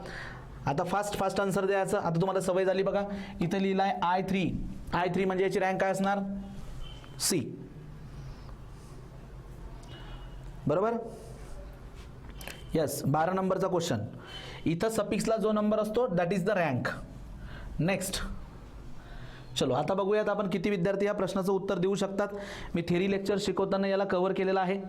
आता फास्ट आन्सर द्यायचं. आता तुम्हाला सवय झाली बघा, इथं लिहिलं आहे I3 म्हणजे याची रँक काय असणार, सी. बरोबर, येस. 12 नंबरचा क्वेश्चन. इथं सफिक्सला जो नंबर असतो that is the rank. Next, चलो आता बघूयात आपण किती विद्यार्थी या प्रश्नाचं उत्तर देऊ शकतात. मी थेरी लेक्चर शिकवताना याला कव्हर केलेला आहे.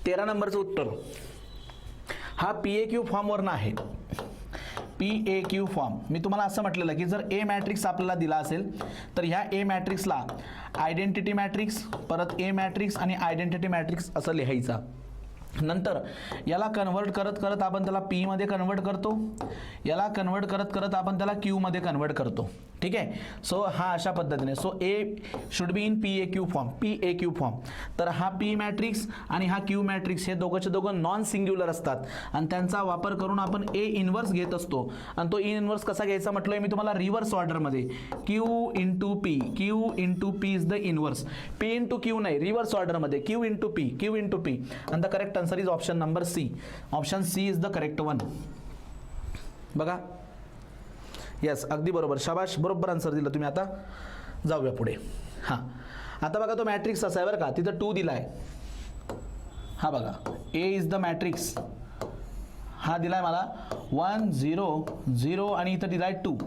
तेरा नंबरचं उत्तर हा PAQ फॉर्मवरनं आहे. PAQ form. मी तुम्हाला असं म्हटलेलं की जर ए मॅट्रिक्स आपल्याला दिला असेल तर ह्या ए मॅट्रिक्सला आयडेंटिटी मॅट्रिक्स, परत ए मॅट्रिक्स आणि आयडेंटिटी मॅट्रिक्स असं लिहायचा. नंतर याला कन्वर्ट करत करत आपण त्याला पी मध्ये कन्वर्ट करतो, याला कन्वर्ट करत करत आपण त्याला क्यू मध्ये कन्वर्ट करतो. ठीक आहे. सो हा अशा पद्धतीने, so A should be in P A Q form, P A Q form. तर हा पी मॅट्रिक्स आणि हा क्यू मॅट्रिक्स हे दोघं नॉन सिंग्युलर असतात आणि त्यांचा वापर करून आपण ए इनवर्स घेत असतो. आणि तो ए इनवर्स कसा घ्यायचा म्हटलोय मी तुम्हाला रिव्हर्स ऑर्डरमध्ये, Q into P, Q into P is the inverse, P into Q नाही, रिव्हर्स ऑर्डरमध्ये Q into P, Q into P. आणि the correct answer is option number C. Option C is the correct one. बघा, yes, अगदी बरोबर, शाबाश, बरोबर answer दिलं तुम्ही. आता जाऊया पुढे. हां, आता बघा तो मॅट्रिक्स असा आहे बरं का, तिथं 2 दिला आहे. हा बघा, ए इज द मॅट्रिक्स, हा दिलाय मला 1 0 0 आणि इथं दिलाय 2.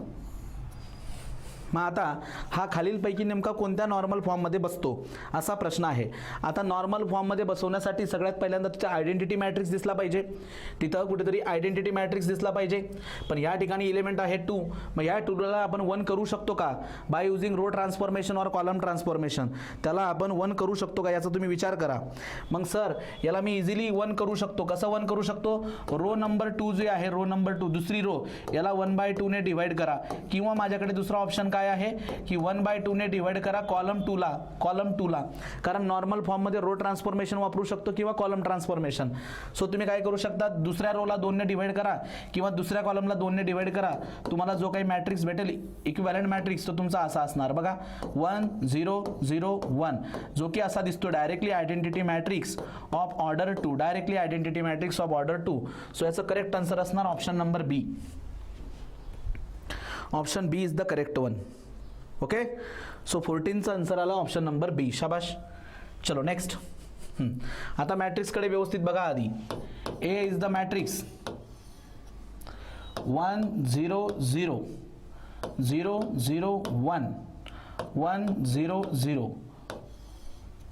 मग आता हा खालीलपैकी नेमका कोणत्या नॉर्मल फॉर्ममध्ये बसतो असा प्रश्न आहे. आता नॉर्मल फॉर्ममध्ये बसवण्यासाठी सगळ्यात पहिल्यांदा तिचा आयडेंटिटी मॅट्रिक्स दिसला पाहिजे, तिथं कुठेतरी आयडेंटिटी मॅट्रिक्स दिसला पाहिजे. पण या ठिकाणी एलिमेंट आहे 2, मग या 2ला आपण 1 करू शकतो का बाय युझिंग रो ट्रान्सफॉर्मेशन और कॉलम ट्रान्सफॉर्मेशन? त्याला आपण 1 करू शकतो का याचा तुम्ही विचार करा. मग सर याला मी इझिली 1 करू शकतो. कसं 1 करू शकतो? रो नंबर 2 जे आहे, रो नंबर 2 दुसरी रो, याला 1/2 ने डिवाइड करा. किंवा माझ्याकडे दुसरा ऑप्शन काय आहे की 1/2 ने डिवाइड करा कॉलम 2 ला, कारण नॉर्मल फॉर्म मध्ये रो ट्रान्सफॉर्मेशन वापरू शकतो किंवा कॉलम ट्रान्सफॉर्मेशन. सो तुम्ही काय करू शकता, दुसऱ्या रोला 2 ने डिवाइड करा किंवा दुसऱ्या कॉलमला 2 ने डिवाइड करा. तुम्हाला जो काही मॅट्रिक्स भेटेल इक्विव्हॅलंट मॅट्रिक्स, तो तुमचा असा असणार बघा, 1 0 0 1, जो की असा दिसतो, directly identity matrix of order 2, directly identity matrix of order 2. So याचं करेक्ट आन्सर असणार option number B. Option B is the correct one. Okay, so 14चा आन्सर आला ऑप्शन नंबर बी. शाबाश. चलो नेक्स्ट. आता मॅट्रिक्सकडे व्यवस्थित बघा आधी. ए इज द मॅट्रिक्स 1 0 0 0 0 1 1 0 0,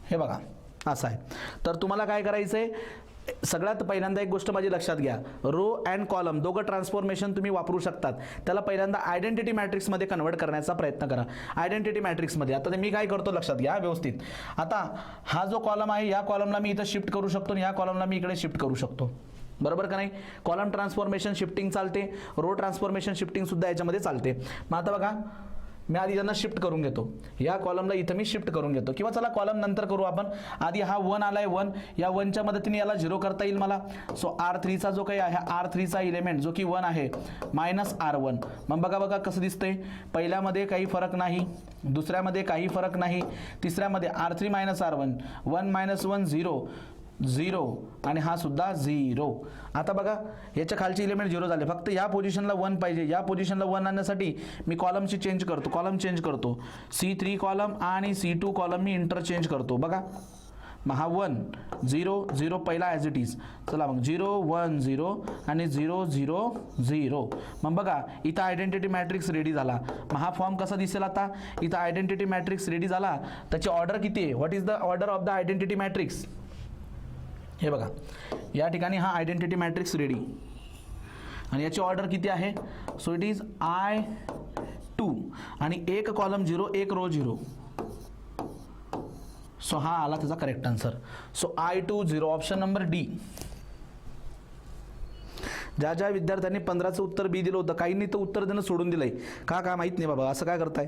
हे बघा असं आहे. तर तुम्हाला काय करायचं आहे, सगळ्यात पहिल्यांदा एक गोष्ट माझी लक्षात घ्या, रो अँड कॉलम दोघं ट्रान्सफॉर्मेशन तुम्ही वापरू शकतात. त्याला पहिल्यांदा आयडेंटिटी मॅट्रिक्समध्ये कन्वर्ट करण्याचा प्रयत्न करा. आयडेंटिटी मॅट्रिक्समध्ये आता मी काय करतो लक्षात घ्या व्यवस्थित. आता हा जो कॉलम आहे, या कॉलमला मी इथं शिफ्ट करू शकतो आणि या कॉलमला मी इकडे शिफ्ट करू शकतो, बरोबर का नाही? कॉलम ट्रान्सफॉर्मेशन शिफ्टिंग चालते, रो ट्रान्सफॉर्मेशन शिफ्टिंग सुद्धा याच्यामध्ये चालते. मग आता बघा, मी आधी त्यांना शिफ्ट करून घेतो, या कॉलमला इथं मी शिफ्ट करून घेतो, किंवा चला कॉलम नंतर करू आपण. आधी हा 1 आलाय 1, या 1च्या मदतीने याला 0 करता येईल मला. सो R3चा जो काही आहे, R3चा इलेमेंट जो की 1 आहे, -R1. मग बघा कसं दिसतंय, पहिल्यामध्ये काही फरक नाही, दुसऱ्यामध्ये काही फरक नाही, तिसऱ्यामध्ये R3 -R1, 1 - 1 0 0 आणि हा सुद्धा 0. आता बघा याच्या खालचे इलेमेंट 0 झाले, फक्त या पोझिशनला 1 पाहिजे. या पोझिशनला 1 आणण्यासाठी मी कॉलमची चेंज करतो, कॉलम चेंज करतो. C3 कॉलम आणि C2 कॉलम मी इंटरचेंज करतो. बघा मग हा 1 0 0 पहिला ॲज इट इज. चला मग 0 1 0 आणि 0 0 0. मग बघा इथं आयडेंटिटी मॅट्रिक्स रेडी झाला. मग हा फॉर्म कसा दिसेल आता, इथं आयडेंटिटी मॅट्रिक्स रेडी झाला. त्याची ऑर्डर किती आहे, what is the order of the identity matrix? हे बघा या ठिकाणी हा आयडेंटिटी मॅट्रिक्स रेडी आणि याची ऑर्डर किती आहे? सो इट इज I2 आणि एक कॉलम 0 एक रो 0. सो हा आला त्याचा correct answer. So I2 0, option number D. ज्या विद्यार्थ्यांनी 15चं उत्तर बी दिलं होतं, काहींनी तर उत्तर देणं सोडून दिलंय का माहित नाही बाबा, असं काय करताय?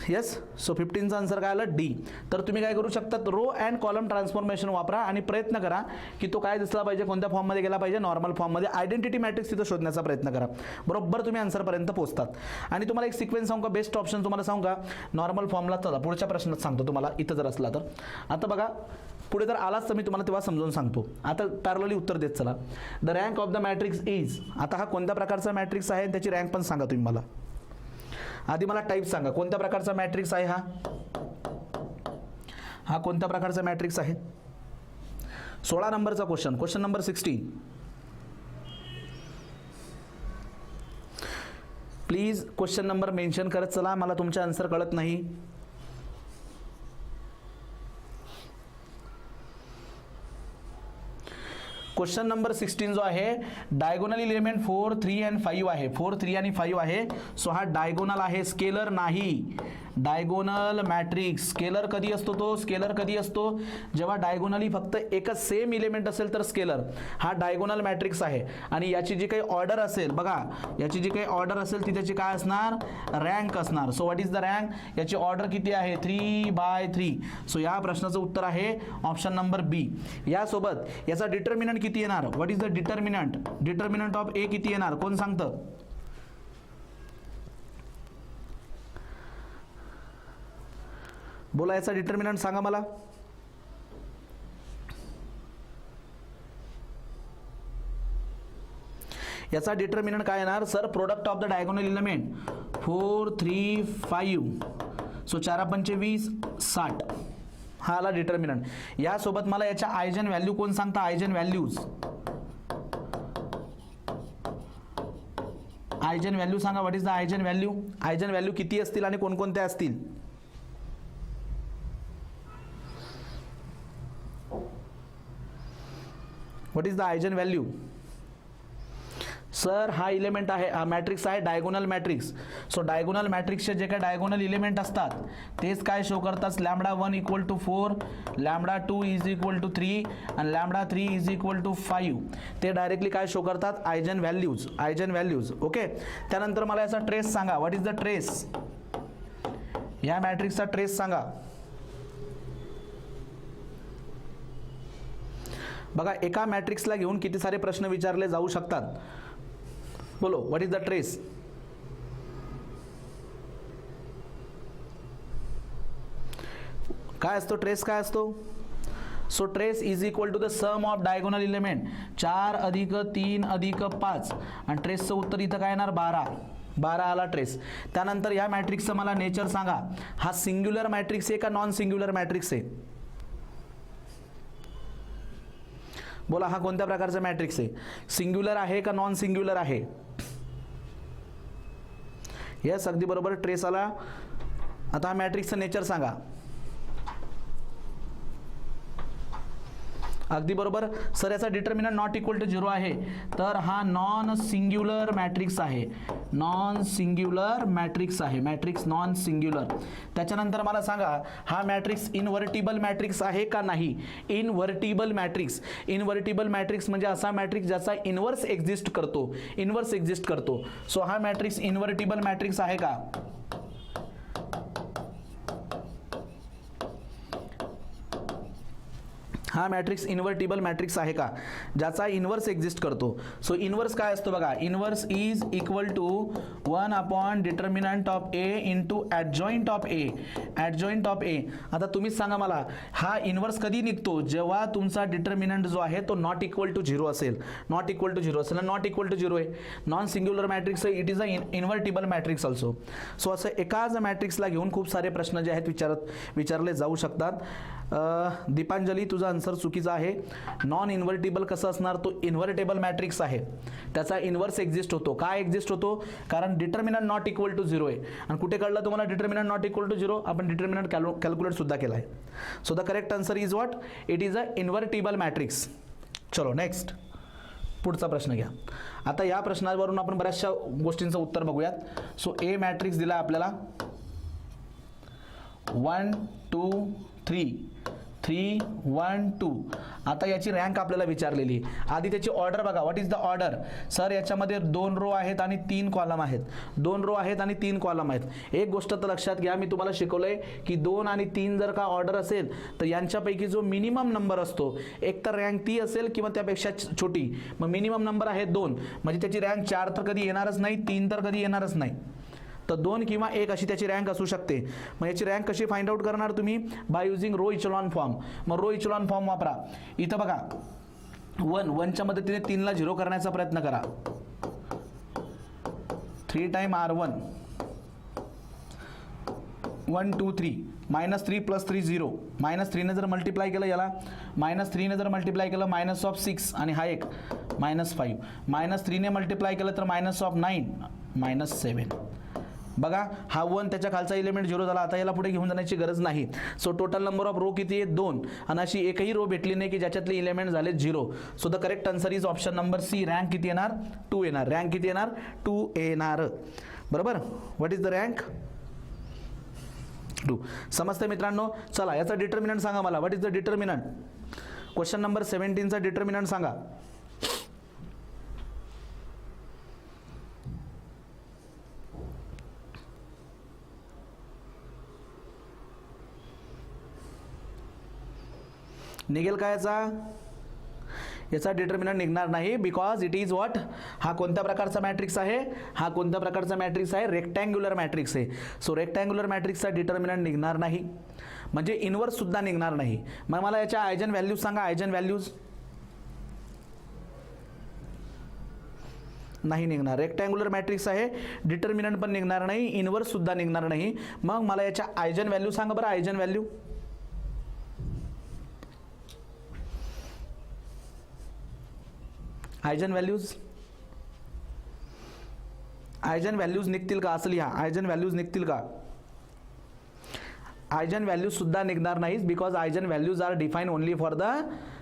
येस, सो 15चा आन्सर काय आला डी. तर तुम्ही काय करू शकता, रो अँड कॉलम ट्रान्सफॉर्मेशन वापरा आणि प्रयत्न करा की तो काय दिसला पाहिजे, कोणत्या फॉर्ममध्ये गेला पाहिजे, नॉर्मल फॉर्ममध्ये. आयडेंटिटी मॅट्रिक्स तिथं शोधण्याचा प्रयत्न करा, बरोबर तुम्ही आन्सरपर्यंत पोहोचतात. आणि तुम्हाला एक सिक्वेन्स सांगू का, बेस्ट ऑप्शन तुम्हाला सांगू का, नॉर्मल फॉर्मला. चला पुढच्या प्रश्नात सांगतो तुम्हाला, इथं जर असला तर. आता बघा पुढे जर आलाच तर मी तुम्हाला तेव्हा समजावून सांगतो. आता पॅरलली उत्तर देत चला. The rank of the matrix is, आता हा कोणत्या प्रकारचा मॅट्रिक्स आहे त्याची रँक पण सांगा तुम्ही मला. आधी मला टाईप सांगा, कोणत्या प्रकारचा मॅट्रिक्स आहे हा कोणत्या प्रकारचा मॅट्रिक्स आहे? 16 नंबरचा question, question number 16. Please question number mention करत चला, मला तुमचे आन्सर कळत नाही. क्वेश्चन नंबर 16 जो आहे, डायगोनल इलेमेंट 4 3 आणि 5 आहे. 4 3 आणि 5 आहे. सो हा डायगोनल आहे, स्केलर नाही. Diagonal matrix. स्केलर कधी असतो तो? स्केलर कधी असतो? जेव्हा डायगोनली फक्त एकच सेम इलेमेंट असेल तर स्केलर. हा डायगोनल मॅट्रिक्स आहे आणि याची जी काही ऑर्डर असेल बघा, याची जी काही ऑर्डर असेल ती त्याची काय असणार? रँक असणार. So what is the rank? याची ऑर्डर किती आहे? 3/3. सो या प्रश्नाचं उत्तर आहे ऑप्शन नंबर बी. यासोबत याचा डिटर्मिनंट किती येणार? What is the determinant? Determinant of A किती येणार? कोण सांगतं? बोला, याचा डिटर्मिनंट सांगा मला. याचा डिटर्मिनंट काय येणार? Sir product of the diagonal element 4 3 5. So 4 पंचे 20 60. हा आला डिटर्मिनंट. यासोबत मला याच्या आयजन व्हॅल्यू कोण सांगता? Eigen values. आयजन व्हॅल्यू सांगा. What is the eigen value? Eigen value किती असतील आणि कोणकोणत्या असतील? What is the eigen value? Sir हा इलेमेंट आहे, हा मॅट्रिक्स आहे डायगोनल मॅट्रिक्स. सो डायगोनल मॅट्रिक्सचे जे काही डायगोनल इलेमेंट असतात तेच काय शो करतात? λ1 = 4, λ2 = 3 आणि λ3 = 5. ते डायरेक्टली काय शो करतात? आयजन व्हॅल्यूज. आयजन व्हॅल्यूज. ओके. त्यानंतर मला याचा ट्रेस सांगा. What is the trace? या मॅट्रिक्सचा ट्रेस सांगा. बघा, एका मॅट्रिक्सला घेऊन किती सारे प्रश्न विचारले जाऊ शकतात. बोलो, व्हॉट इज द ट्रेस? काय असतो ट्रेस? काय असतो? So trace is equal to the sum of diagonal element 4 + 3 + 5 आणि ट्रेसचं उत्तर इथं काय येणार? 12 आला ट्रेस. त्यानंतर या मॅट्रिक्सचं मला नेचर सांगा. हा सिंग्युलर मॅट्रिक्स आहे का नॉन सिंग्युलर मॅट्रिक्स आहे? बोला, हा कोणत्या प्रकारचा मॅट्रिक्स आहे? सिंग्युलर आहे का नॉन सिंग्युलर आहे? यस, अगदी बरोबर, ट्रेस आला. आता हा मॅट्रिक्सचं नेचर सांगा. अगदी बरोबर सर. याचा डिटर्मिनंट नॉट इक्वल टू 0 आहे, तर हा नॉन सिंग्युलर मॅट्रिक्स आहे. नॉन सिंग्युलर मॅट्रिक्स आहे. Matrix non singular. त्याच्यानंतर मला सांगा, हा मॅट्रिक्स इनव्हर्टिबल मॅट्रिक्स आहे का नाही? इनव्हर्टिबल मॅट्रिक्स. इनव्हर्टिबल मॅट्रिक्स म्हणजे असा मॅट्रिक्स ज्याचा इनव्हर्स एक्झिस्ट करतो. इनव्हर्स एक्झिस्ट करतो. सो हा मॅट्रिक्स इनव्हर्टिबल मॅट्रिक्स आहे का? हा मॅट्रिक्स इन्व्हर्टिबल मॅट्रिक्स आहे का? ज्याचा इन्व्हर्स एक्झिस्ट करतो. सो इन्व्हर्स काय असतो बघा? Inverse is equal to 1 determinant of A into adjoint of A. Adjoint of A. आता तुम्हीच सांगा मला, हा इन्व्हर्स कधी निघतो? जेव्हा तुमचा डिटर्मिनंट जो आहे तो नॉट इक्वल टू 0 असेल. नॉट इक्वल टू 0 असेल. नॉट इक्वल टू 0 आहे. नॉन सिंग्युलर मॅट्रिक्स आहे. It is a invertible matrix also. So असं एकाच मॅट्रिक्सला घेऊन खूप सारे प्रश्न जे आहेत विचारले जाऊ शकतात. दीपांजली, तुझा आन्सर चुकीचा आहे. नॉन इन्व्हर्टिबल कसं असणार? तो इन्व्हर्टेबल मॅट्रिक्स आहे. त्याचा इन्व्हर्स एक्झिस्ट होतो. काय एक्झिस्ट होतो? कारण डिटर्मिनंट नॉट इक्वल टू 0 आहे. आणि कुठे कळलं तुम्हाला डिटर्मिनंट नॉट इक्वल टू 0? आपण डिटर्मिनंट कॅल्क्युलेट सुद्धा केला आहे. So the correct answer is what? It is a invertible matrix. चलो नेक्स्ट, पुढचा प्रश्न घ्या. आता या प्रश्नावरून आपण बऱ्याचशा गोष्टींचं उत्तर बघूयात. सो ए मॅट्रिक्स दिला आपल्याला 1 2 3 3 1 2. आता याची रँक आपल्याला विचारलेली. आधी त्याची ऑर्डर बघा. What is the order? Sir याच्यामध्ये 2 रो आहेत आणि 3 कॉलम आहेत. 2 रो आहेत आणि 3 कॉलम आहेत. एक गोष्ट तर लक्षात घ्या, मी तुम्हाला शिकवलंय की 2 आणि 3 जर का ऑर्डर असेल तर यांच्यापैकी जो मिनिमम नंबर असतो, एक तर रँक ती असेल किंवा त्यापेक्षा छोटी. मग मिनिमम नंबर आहे 2, म्हणजे त्याची रँक 4 तर कधी येणारच नाही, 3 तर कधी येणारच नाही. तर 2 किंवा 1 अशी त्याची रँक असू शकते. मग याची रँक कशी फाइंड आउट करणार तुम्ही? By using row echelon form. मग रो इचेलॉन फॉर्म वापरा. इथं बघा 1च्या मदतीने 3ला 0 करण्याचा प्रयत्न करा. 3 टाइम R1 1 2 3 -3 + 3 0. -3ने जर मल्टिप्लाय केलं याला, -3ने जर मल्टिप्लाय केलं -6 आणि हा एक -5. -3ने मल्टिप्लाय केलं तर -9 -7. बघा हा 1 त्याच्या खालचा एलिमेंट 0 झाला. आता याला पुढे घेऊन जाण्याची गरज नाही. So total number of row किती आहे? 2. आणि अशी एकही रो भेटली नाही की ज्याच्यातले एलिमेंट झाले 0. So the correct answer is option number C. Rank किती येणार? 2 येणार. रँक किती येणार? 2 येणार. बरोबर. What is the rank? 2. समजते मित्रांनो. चला याचा डिटर्मिनंट सांगा मला. What is the determinant? Question number 17चा डिटर्मिनंट सांगा. निघेल का याचा डिटर्मिनंट निघणार नाही, बिकॉज इट इज व्हॉट. हा कोणत्या प्रकारचा मॅट्रिक्स आहे? हा कोणत्या प्रकारचा मॅट्रिक्स आहे? रेक्टँग्युलर मॅट्रिक्स आहे. सो रेक्टँग्युलर मॅट्रिक्सचा डिटर्मिनंट निघणार नाही, म्हणजे इनवर्स सुद्धा निघणार नाही. मग मला याच्या आयजन व्हॅल्यूज सांगा. आयजन व्हॅल्यूज नाही निघणार. रेक्टँग्युलर मॅट्रिक्स आहे, डिटर्मिनंट पण निघणार नाही, इनवर्स सुद्धा निघणार नाही. मग मला याच्या आयजन व्हॅल्यू सांगा बरं. आयजन व्हॅल्यू आयजन व्हॅल्यूज निघतील का? असं लिहा. आयजन व्हॅल्यूज निघतील का? आयजन व्हॅल्यूज सुद्धा निघणार नाहीत, because eigen values are define only for the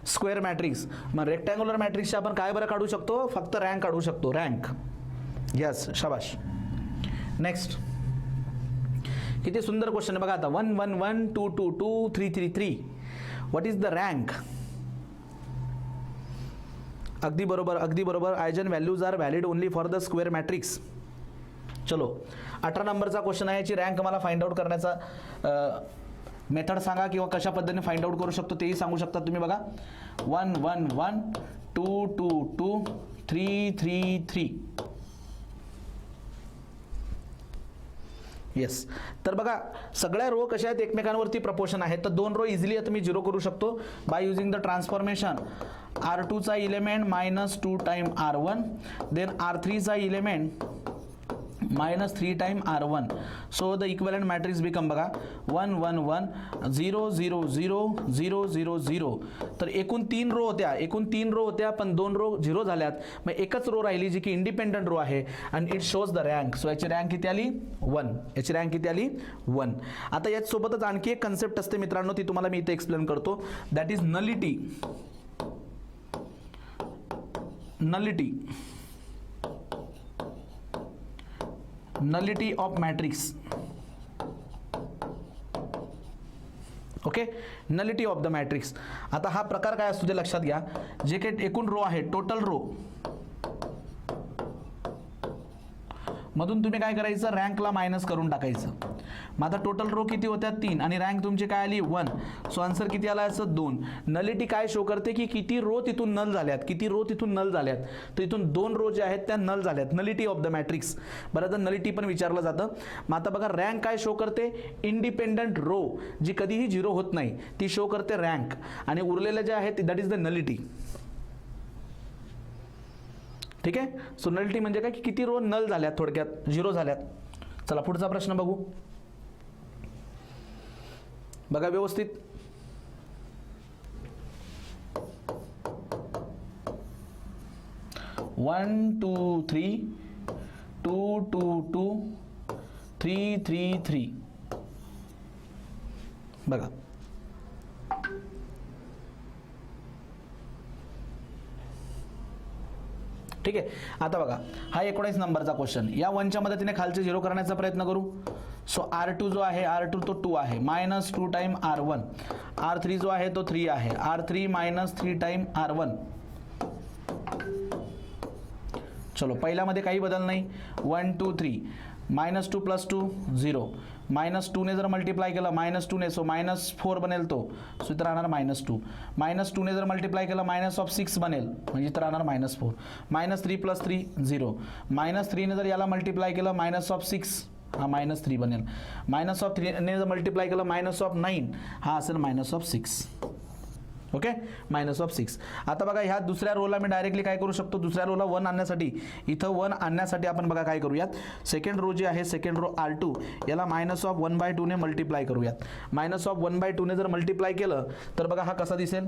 square matrix. मग रेक्टँग्युलर मॅट्रिक्सचे आपण काय बरं काढू शकतो? फक्त रँक काढू शकतो. रँक. यस, शाबाश. नेक्स्ट. किती सुंदर क्वेश्चन आहे बघा आता. 1 1 1 2 2 2 3 3 3. What is the rank? अगदी बरोबर, अगदी बरोबर. Eigen values are valid only for the square matrix. चलो 18 नंबरचा क्वेश्चन आहे. याची रँक मला फाइंड आउट करण्याचा मेथड सांगा, किंवा कशा पद्धतीने फाइंड आउट करू शकतो तेही सांगू शकता तुम्ही. बघा 1 1 1 2 2 2 3 3 3. येस. तर बघा सगळ्या रो कशा आहेत? एकमेकांवरती प्रपोर्शन आहेत. तर 2 रो इझिली आता मी 0 करू शकतो by using the transformation. R2 चा element -2 time R1, then R3 चा element -3 time R1. So the equivalent matrix become बघा 1 1 1 0 0 0 0 0 0. तर एकूण 3 रो होत्या, पण 2 रो 0 झाल्यात. मग एकच रो राहिली जी की इंडिपेंडंट रो आहे, आणि it shows the rank. So याची रँक किती आली? 1. याची रँक किती आली? 1. आता याचसोबतच आणखी एक कन्सेप्ट असते मित्रांनो, ती तुम्हाला मी इथे एक्सप्लेन करतो. That is nullity. Nullity of matrix. Okay, nullity of the matrix. आता हा प्रकार काय असतो ते लक्षात घ्या. जे काही एकूण रो आहे, टोटल रो मधून तुम्ही काय करायचं? रँकला मायनस करून टाकायचं. मग आता टोटल रो किती होत्या? 3, आणि रँक तुमची काय आली? 1. सो आन्सर किती आला? असं 2. नलिटी काय शो करते की किती रो तिथून नल झाल्यात, तर इथून 2 रो जे आहेत त्या नल झाल्यात. Nullity of the matrix. बरं, तर नलिटी पण विचारलं जातं. मग आता बघा रँक काय शो करते? इंडिपेंडंट रो जी कधीही 0 होत नाही ती शो करते रँक, आणि उरलेल्या ज्या आहेत दॅट इज द नलिटी. ठीक आहे. सो नलिटी म्हणजे काय की किती रो नल झाल्यात, थोडक्यात 0 झाल्यात. चला पुढचा प्रश्न बघू. बघा व्यवस्थित. वन 2 3 2 2 2 3 3 3. बघा ठीक आहे. आता बघा हा 19 नंबरचा क्वेश्चन. या 1च्या मदतीने खालचे 0 करण्याचा प्रयत्न करू. सो R2 जो आहे, R2 तो 2 आहे, -2 टाइम R1. R3 जो आहे तो 3 आहे, R3 -3 टाइम R1. चलो पहिल्यामध्ये काही बदल नाही. 1 2 3 -2 + 2 0. -2 ने जर मल्टिप्लाय केलं -2 ने, सो -4 बनेल तो. सो इथं राहणार -2. -2 ने जर मल्टिप्लाय केलं -6 बनेल, म्हणजे इथं राहणार -4. -3 + 3 0. -3 ने जर याला मल्टिप्लाय केलं -6, हा -3 बनेल. -3 ने जर मल्टिप्लाय केलं -9, हा असेल -6. ओके, -6. आता बघा ह्या दुसऱ्या रोला मी डायरेक्टली काय करू शकतो? दुसऱ्या रोला 1 आणण्यासाठी, इथं 1 आणण्यासाठी आपण बघा काय करूयात? सेकंड रो जी आहे, सेकंड रो R2, याला -1/2 ने मल्टिप्लाय करूयात. -1/2 ने जर मल्टिप्लाय केलं तर बघा हा कसा दिसेल?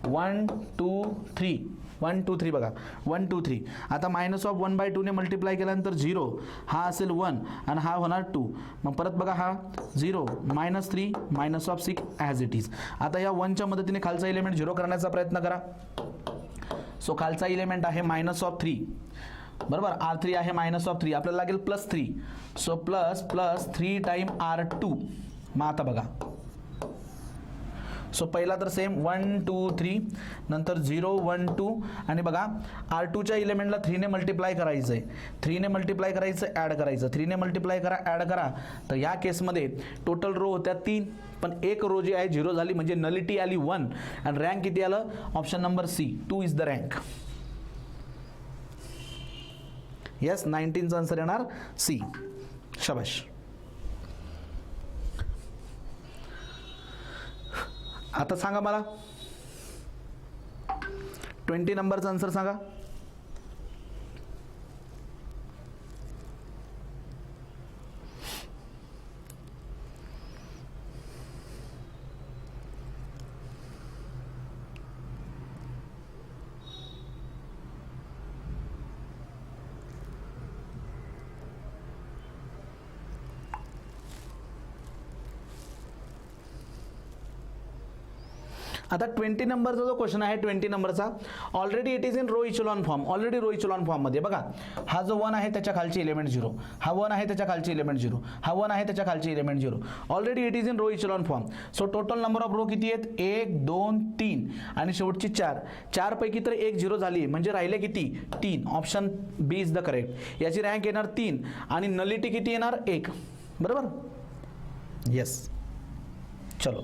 1 2 3 1 2 3. बघा 1 2 3. आता -1/2 ने मल्टिप्लाय केल्यानंतर 0, हा असेल 1, आणि हा होणार 2. मग परत बघा हा 0 -3 -6 ॲज इट इज. आता या 1च्या मदतीने खालचा इलेमेंट 0 करण्याचा प्रयत्न करा. सो खालचा इलेमेंट आहे -3. बरोबर, R3 आहे -3. आपल्याला लागेल +3. So +3 time R2. मग आता बघा, सो पहिला तर सेम 1 2 3 नंतर 0 1 2 आणि बघा R2च्या इलेमेंटला 3 ने मल्टिप्लाय करायचं आहे, 3 ने मल्टिप्लाय करायचं, ॲड करायचं, 3 ने मल्टिप्लाय करा, ॲड करा. तर या केसमध्ये टोटल रो होत्या 3, पण एक रो जी आहे 0 झाली, म्हणजे नलिटी आली 1 आणि रँक किती आलं? Option number C, 2 is the rank. Yes, 19चा आन्सर येणार सी. शाबाश. आता सांगा मला 20 नंबरचा आन्सर सांगा. आता 20 नंबरचा जो क्वेश्चन आहे 20 नंबरचा, already it is in row echelon form, already row echelon फॉर्ममध्ये बघा, हा जो 1 आहे त्याच्या खालची एलिमेंट 0, हा 1 आहे त्याच्या खालची एलिमेंट 0, हा 1 आहे त्याच्या खालची element 0, already it is in row echelon form. So total number of row किती आहेत? 1 2 3 आणि शेवटची 4, 4 पैकी तर 1 0 झाली, म्हणजे राहिले किती? 3. Option B is the correct. याची रँक येणार 3 आणि नलिटी किती येणार? 1. बरोबर. येस. चलो,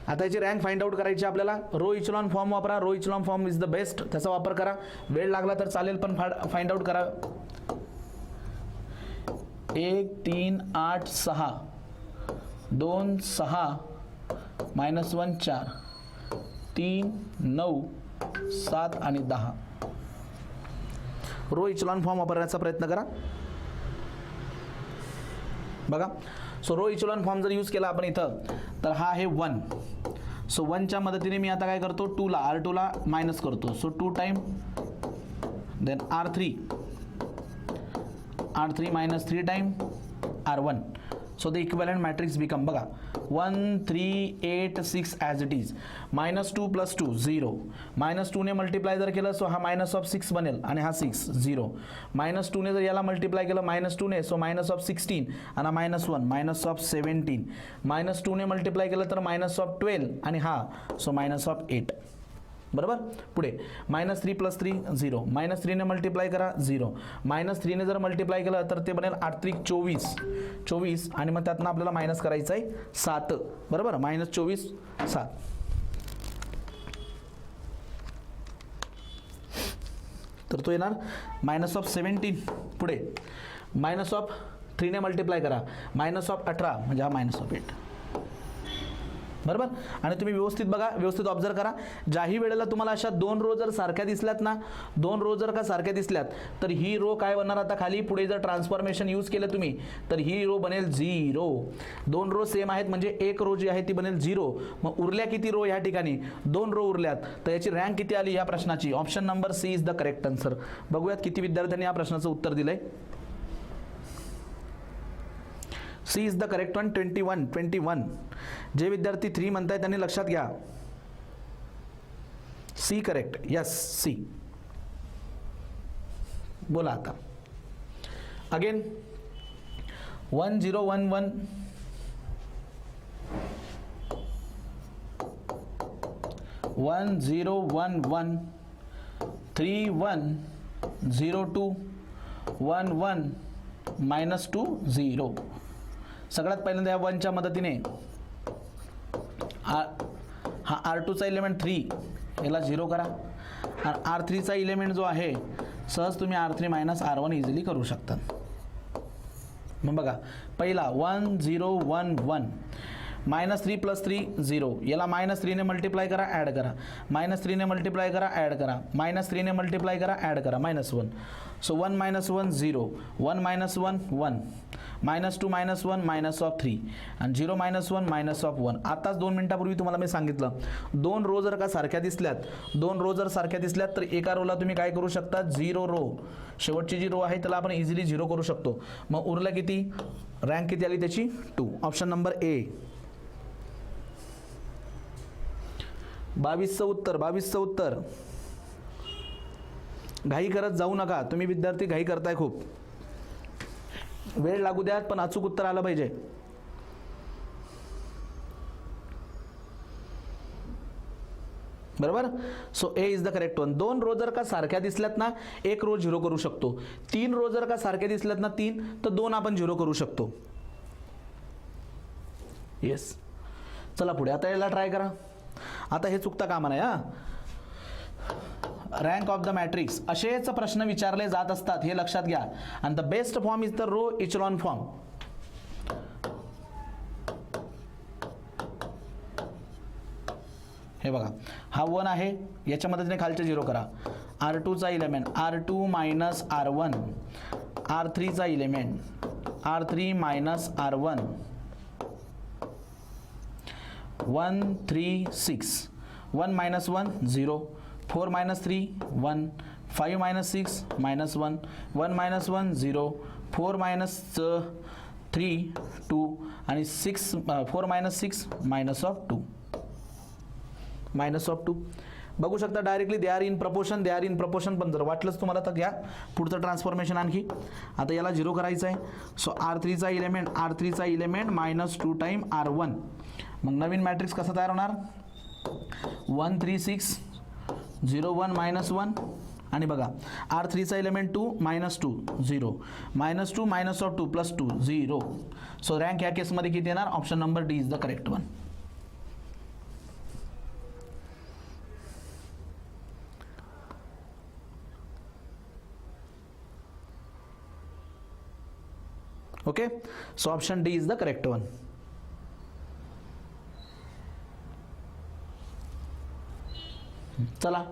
आता याची रँक फाइंड आउट करायची आपल्याला. रो इचेलॉन फॉर्म वापरा, row echelon form is the best, त्याचा वापर करा. वेळ लागला तर चालेल, पण फाइंड आउट करा. 1 3 8 6 2 6 -1 4 3 9 7 आणि 10. रो इचेलॉन फॉर्म वापरण्याचा प्रयत्न करा. बघा, सो रो इचेलॉन फॉर्म जर यूज केला आपण इथं, तर हा आहे 1. सो 1च्या मदतीने मी आता काय करतो? 2ला, R2ला मायनस करतो. So 2 time then R3 minus 3 time R1. So the equivalent matrix become, बघा 1 3 8 6 ॲज इट इज. -2 + 2 0. -2 ने मल्टिप्लाय जर केलं, सो हा -6 बनेल आणि हा 6 0. -2 ने जर याला मल्टिप्लाय केलं -2 ने, सो -16 आणि -1 -17. -2 ने मल्टिप्लाय केलं तर -12 आणि हा, सो -8. बरोबर. पुढे -3 + 3 0. -3 ने मल्टिप्लाय करा 0. -3 ने जर मल्टिप्लाय केलं तर ते बनेल 8 त्रिक 24 आणि मग त्यातनं आपल्याला मायनस करायचं आहे 7. बरोबर. -24 7. तर तो येणार -17. पुढे -3 ने मल्टिप्लाय करा, -18 म्हणजे हा -8. बरोबर. आणि तुम्ही व्यवस्थित बघा, व्यवस्थित ऑब्झर्व करा. ज्याही वेळेला तुम्हाला अशा 2 रो जर सारख्या दिसल्यात ना, 2 रो जर का सारख्या दिसल्यात, तर ही रो काय बनणार? आता खाली पुढे जर ट्रान्सफॉर्मेशन यूज केलं तुम्ही, तर ही रो बनेल 0. 2 रो सेम आहेत म्हणजे एक रो जी आहे ती बनेल 0. मग उरल्या किती रो या ठिकाणी? 2 रो उरल्यात. तर याची रँक किती आली या प्रश्नाची? Option number C is the correct answer. बघूयात किती विद्यार्थ्यांनी या प्रश्नाचं उत्तर दिलंय. C is the correct one. 21. जे विद्यार्थी 3 म्हणताय त्यांनी लक्षात घ्या, सी करेक्ट. Yes, C. बोला आता अगेन. 1 0 1 1 1 0 1 1 3 1 0 2 1 1 -2 0. सगळ्यात पहिल्यांदा या 1च्या मदतीने हा R2चा इलेमेंट 3 याला 0 करा आणि R3चा इलेमेंट जो आहे सहज तुम्ही R3 - R1 इझिली करू शकता. मग बघा, पहिला 1 0 1 1 -3 + 3 0. याला -3 ने मल्टिप्लाय करा, ॲड करा. -3 ने मल्टिप्लाय करा, ॲड करा. -3 ने मल्टिप्लाय करा, ॲड करा. -1. सो 1 - 1 0. 1 - 1 1. -2 -1 -3 आणि 0 -1 -1. आताच 2 मिनिटापूर्वी तुम्हाला मी सांगितलं, 2 रो जर का सारख्या दिसल्यात, 2 रो जर सारख्या दिसल्यात, तर एका रोला तुम्ही काय करू शकता? 0 रो. शेवटची जी रो आहे त्याला आपण इझिली 0 करू शकतो. मग उरलं किती? रँक किती आली त्याची? 2. ऑप्शन नंबर ए. 22चं उत्तर. घाई करत जाऊ नका तुम्ही विद्यार्थी, घाई करताय खूप. वेळ लागू द्यात पण अचूक उत्तर आलं पाहिजे. बरोबर. So A is the correct one. 2 row जर का सारख्या दिसल्यात ना 1 रो 0 करू शकतो. 3 रो जर का सारख्या दिसल्यात ना 3 तर 2 आपण 0 करू शकतो. येस. चला पुढे आता याला ट्राय करा. आता हे चुकता कामा नाही. रँक ऑफ द मॅट्रिक्स असेच प्रश्न विचारले जात असतात हे लक्षात घ्या. आणि the best form is the row echelon form. हे बघा हा 1 आहे याच्या मदतीने खालचे 0 करा. R2 चा element R2 minus R1, R3 चा element R3 minus R1, 1 3 6, 1 minus 1 0, 4 minus 3 1, 5 minus 6 minus 1, 1 minus 1 0, 4 minus 3 2 आणि 6 4 minus 6 minus of 2 minus of 2. बघू शकता directly they are in proportion, they are in proportion. पण जर वाटलंच तुम्हाला तर घ्या पुढचं ट्रान्सफॉर्मेशन आणखी. आता याला 0 करायचं आहे. सो R3 चा इलेमेंट मायनस 2 टाइम R1. मग नवीन मॅट्रिक्स कसा तयार होणार 1 3 6 0 1 मायनस 1 आणि बघा R3 चा element 2 minus 2 0 minus 2 minus of 2 plus 2 0. So rank या केसमध्ये किती येणार option number D is the correct one. Okay. So option D is the correct one. चला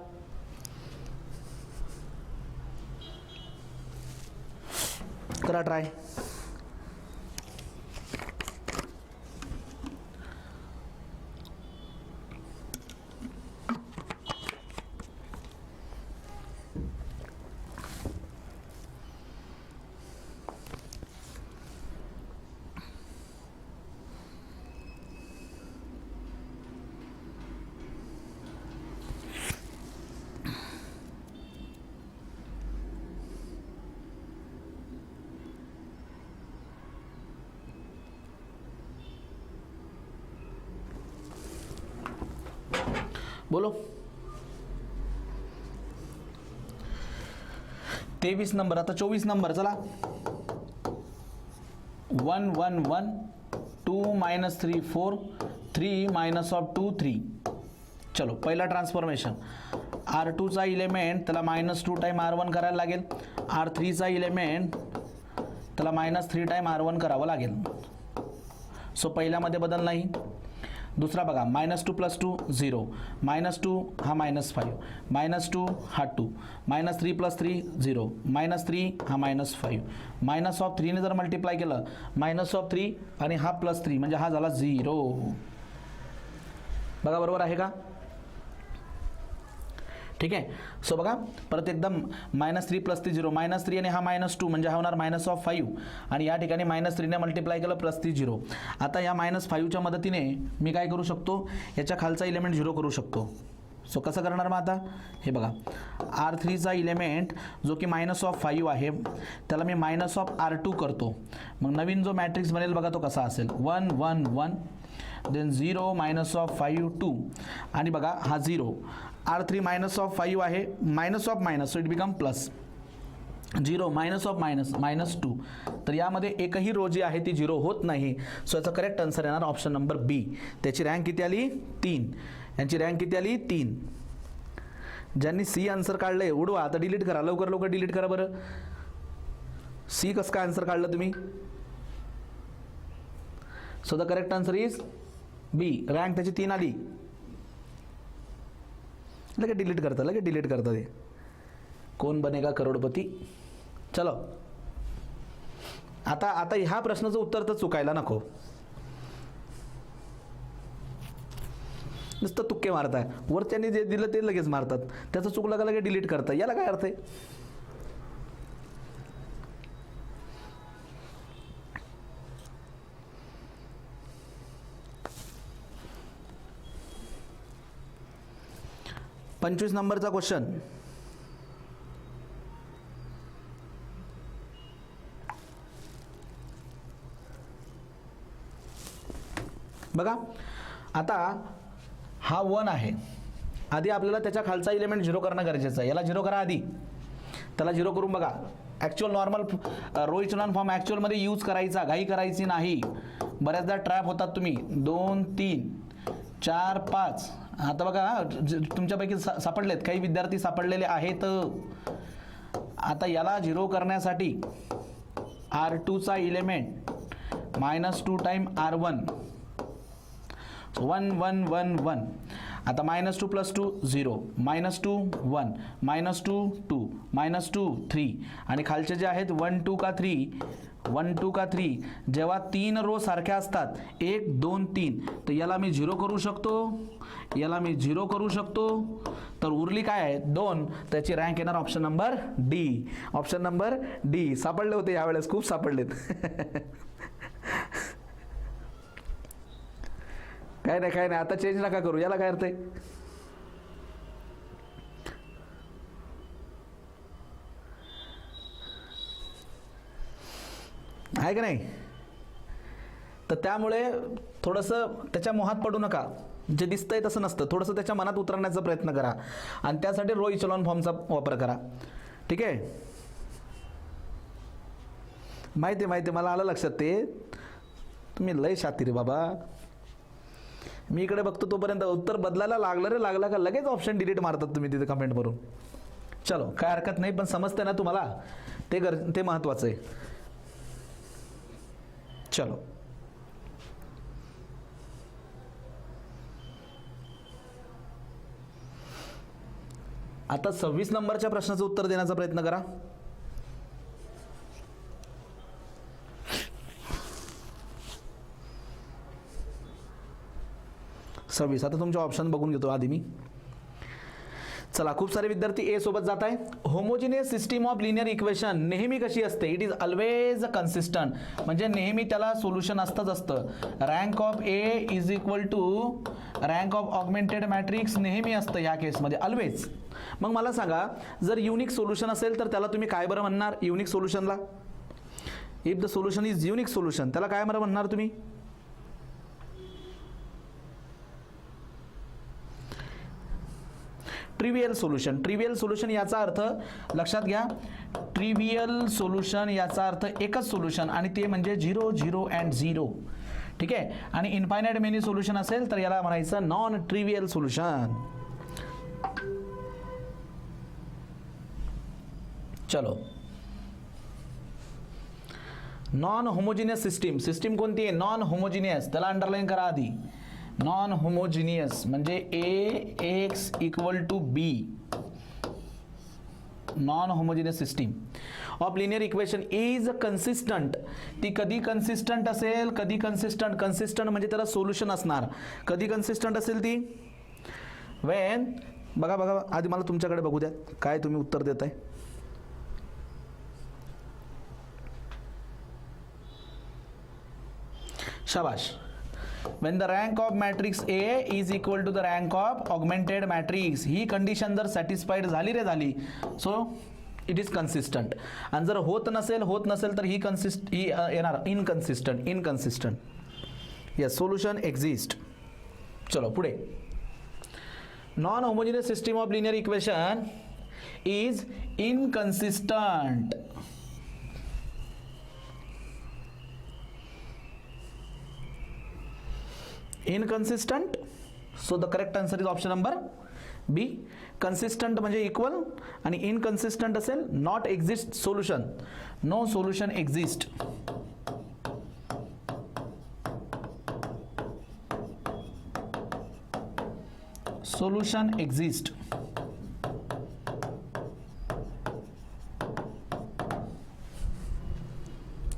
करा ट्राय. बोलो. 23 नंबर. आता 24 नंबर. चला 1 1 1 2 मायनस 3 4 3 मायनस ऑफ 2 3. चलो पहिला ट्रान्सफॉर्मेशन. R2 चा इलेमेंट त्याला मायनस 2 टाइम R1 करायला लागेल. R3 चा इलेमेंट त्याला मायनस 3 टाइम R1 करावं लागेल. सो पहिल्यामध्ये बदल नाही. दुसरा बघा मायनस 2 प्लस 2 0, मायनस 2 हा मायनस 5, मायनस 2 हा 2, मायनस 3 प्लस 3 0, मायनस 3 हा मायनस 5, मायनस ऑफ 3 ने जर मल्टिप्लाय केलं मायनस ऑफ 3 आणि हा प्लस 3 म्हणजे हा झाला 0. बघा बरोबर आहे का. ठीक आहे. सो बघा परत एकदम मायनस 3 प्लस 3 0, मायनस 3 आणि हा मायनस 2 म्हणजे हा होणार मायनस ऑफ 5 आणि या ठिकाणी मायनस 3 ने मल्टिप्लाय केलं प्लस 3 0. आता या मायनस 5च्या मदतीने मी काय करू शकतो याच्या खालचा इलेमेंट 0 करू शकतो. सो कसं करणार मग आता हे बघा R3 चा इलेमेंट जो की मायनस ऑफ 5 आहे त्याला मी मायनस ऑफ R2 करतो. मग नवीन जो मॅट्रिक्स बनेल बघा तो कसा असेल 1 1 1 देन 0 मायनस ऑफ 5 2 आणि बघा हा 0. R3 मायनस ऑफ 5 आहे minus of minus so it become plus 0 minus of minus minus 2. तर यामध्ये एकही रो जी आहे ती 0 होत नाही. सो याचा करेक्ट आन्सर येणार ऑप्शन नंबर बी. त्याची रँक किती आली 3. यांची रँक किती आली 3. ज्यांनी सी आन्सर काढलंय उडवा. आता डिलीट करा लवकर लवकर डिलीट करा बरं. सी कसं काय आन्सर काढलं तुम्ही. So the correct answer is B. Rank त्याची 3 आली. लगेच डिलीट करता ते. कोण बनेगा करोडपती. चलो आता ह्या प्रश्नाचं उत्तर तर चुकायला नको. नुसतं तुक्के मारताय. वरच्यांनी जे दिलं ते लगेच मारतात. त्याचं चुकलं का लगेच डिलीट करता. याला काय अर्थ आहे. पंचवीस नंबरचा क्वेश्चन. बघा आता हा 1 आहे, आधी आपल्याला त्याच्या खालचा इलेमेंट 0 करणं गरजेचं आहे. याला 0 करा आधी, त्याला 0 करून बघा. Actual normal row echelon form ॲक्च्युअलमध्ये यूज करायचा, घाई करायची नाही. बऱ्याचदा ट्रॅप होतात तुम्ही. 2 3 4 5. आता बघा तुमच्यापैकी सापडलेत, काही विद्यार्थी सापडलेले आहेत. आता याला 0 करण्यासाठी R2चा इलेमेंट -2 टाइम R1 1 1 1 1. आता -2 + 2 0, -2 1, -2 2, -2 3 आणि खालचे जे आहेत 1 2 का 3, 1 2 का 3. जेव्हा 3 रो सारख्या असतात 1 2 3, तर याला मी 0 करू शकतो, याला मी 0 करू शकतो. तर उरली काय आहे 2. त्याची रँक येणार option number D. Option number D. सापडले होते यावेळेस, खूप सापडलेत. काय नाही, आता चेंज नका करू, याला काय अर्थ आहे. आहे का नाही. तर त्यामुळे थोडंसं त्याच्या मोहात पडू नका. जे दिसतंय तसं नसतं, थोडंसं त्याच्या मनात उतरण्याचा प्रयत्न करा आणि त्यासाठी रो इचेलॉन फॉर्मचा वापर करा. ठीक आहे. माहिती मला आलं लक्षात. ते तुम्ही लय शातीर बाबा. मी इकडे बघतो तोपर्यंत उत्तर बदलायला लागलं का लगेच ऑप्शन डिलीट मारतात तुम्ही तिथे कमेंट करून. चलो काय हरकत नाही, पण समजते ना तुम्हाला, ते महत्वाचं आहे. चलो आता 26 नंबरच्या प्रश्नाचं उत्तर देण्याचा प्रयत्न करा. आता तुमचे ऑप्शन बघून घेतो आधी मी. चला, खूप सारे विद्यार्थी ए सोबत जात आहे. Homogeneous system of linear equation नेहमी कशी असते. It is always consistent. म्हणजे नेहमी त्याला सोल्युशन असतं. Rank of A is equal to rank of augmented matrix नेहमी असतं या केसमध्ये, ऑलवेज. मग मला सांगा, जर युनिक सोल्युशन असेल तर त्याला तुम्ही काय बरं म्हणणार. युनिक सोल्युशनला, if the solution is unique solution, त्याला काय बरं म्हणणार तुम्ही. ट्रिवियल सोल्युशन याचा अर्थ लक्षात घ्या. ट्रिवियल सोल्युशन याचा अर्थ एकच सोल्युशन आणि ते म्हणजे 0 0 अँड 0. ठीक आहे. आणि इनफायनाइट मेनी सोल्युशन असेल तर याला म्हणायचं नॉन ट्रिवियल सोल्युशन. चलो, नॉन होमोजिनियस सिस्टीम कोणती आहे. नॉन होमोजिनियस, त्याला अंडरलाईन करा आधी. नॉन होमोजिनियस म्हणजे AX = B. Non homogeneous system of linear equation is consistent. ती कधी कन्सिस्टंट असेल, कधी कन्सिस्टंट म्हणजे त्याला सोल्युशन असणार. कधी कन्सिस्टंट असेल ती, वेन, बघा आधी मला तुमच्याकडे बघू द्या काय तुम्ही उत्तर देताय. शाबाश. When the rank of matrix A is equal to the rank of augmented matrix, he condition जर सॅटिस्फाईड झाली सो इट इज कन्सिस्टंट. आणि जर होत नसेल तर ही येणार इनकन्सिस्टंट. Yes, solution exist. चलो पुढे. Non homogeneous system of linear equation is inconsistent. Inconsistent, so the correct answer is option number B. Consistent म्हणजे इक्वल आणि इनकन्सिस्टंट असेल not exist solution. No solution exist. Solution exist.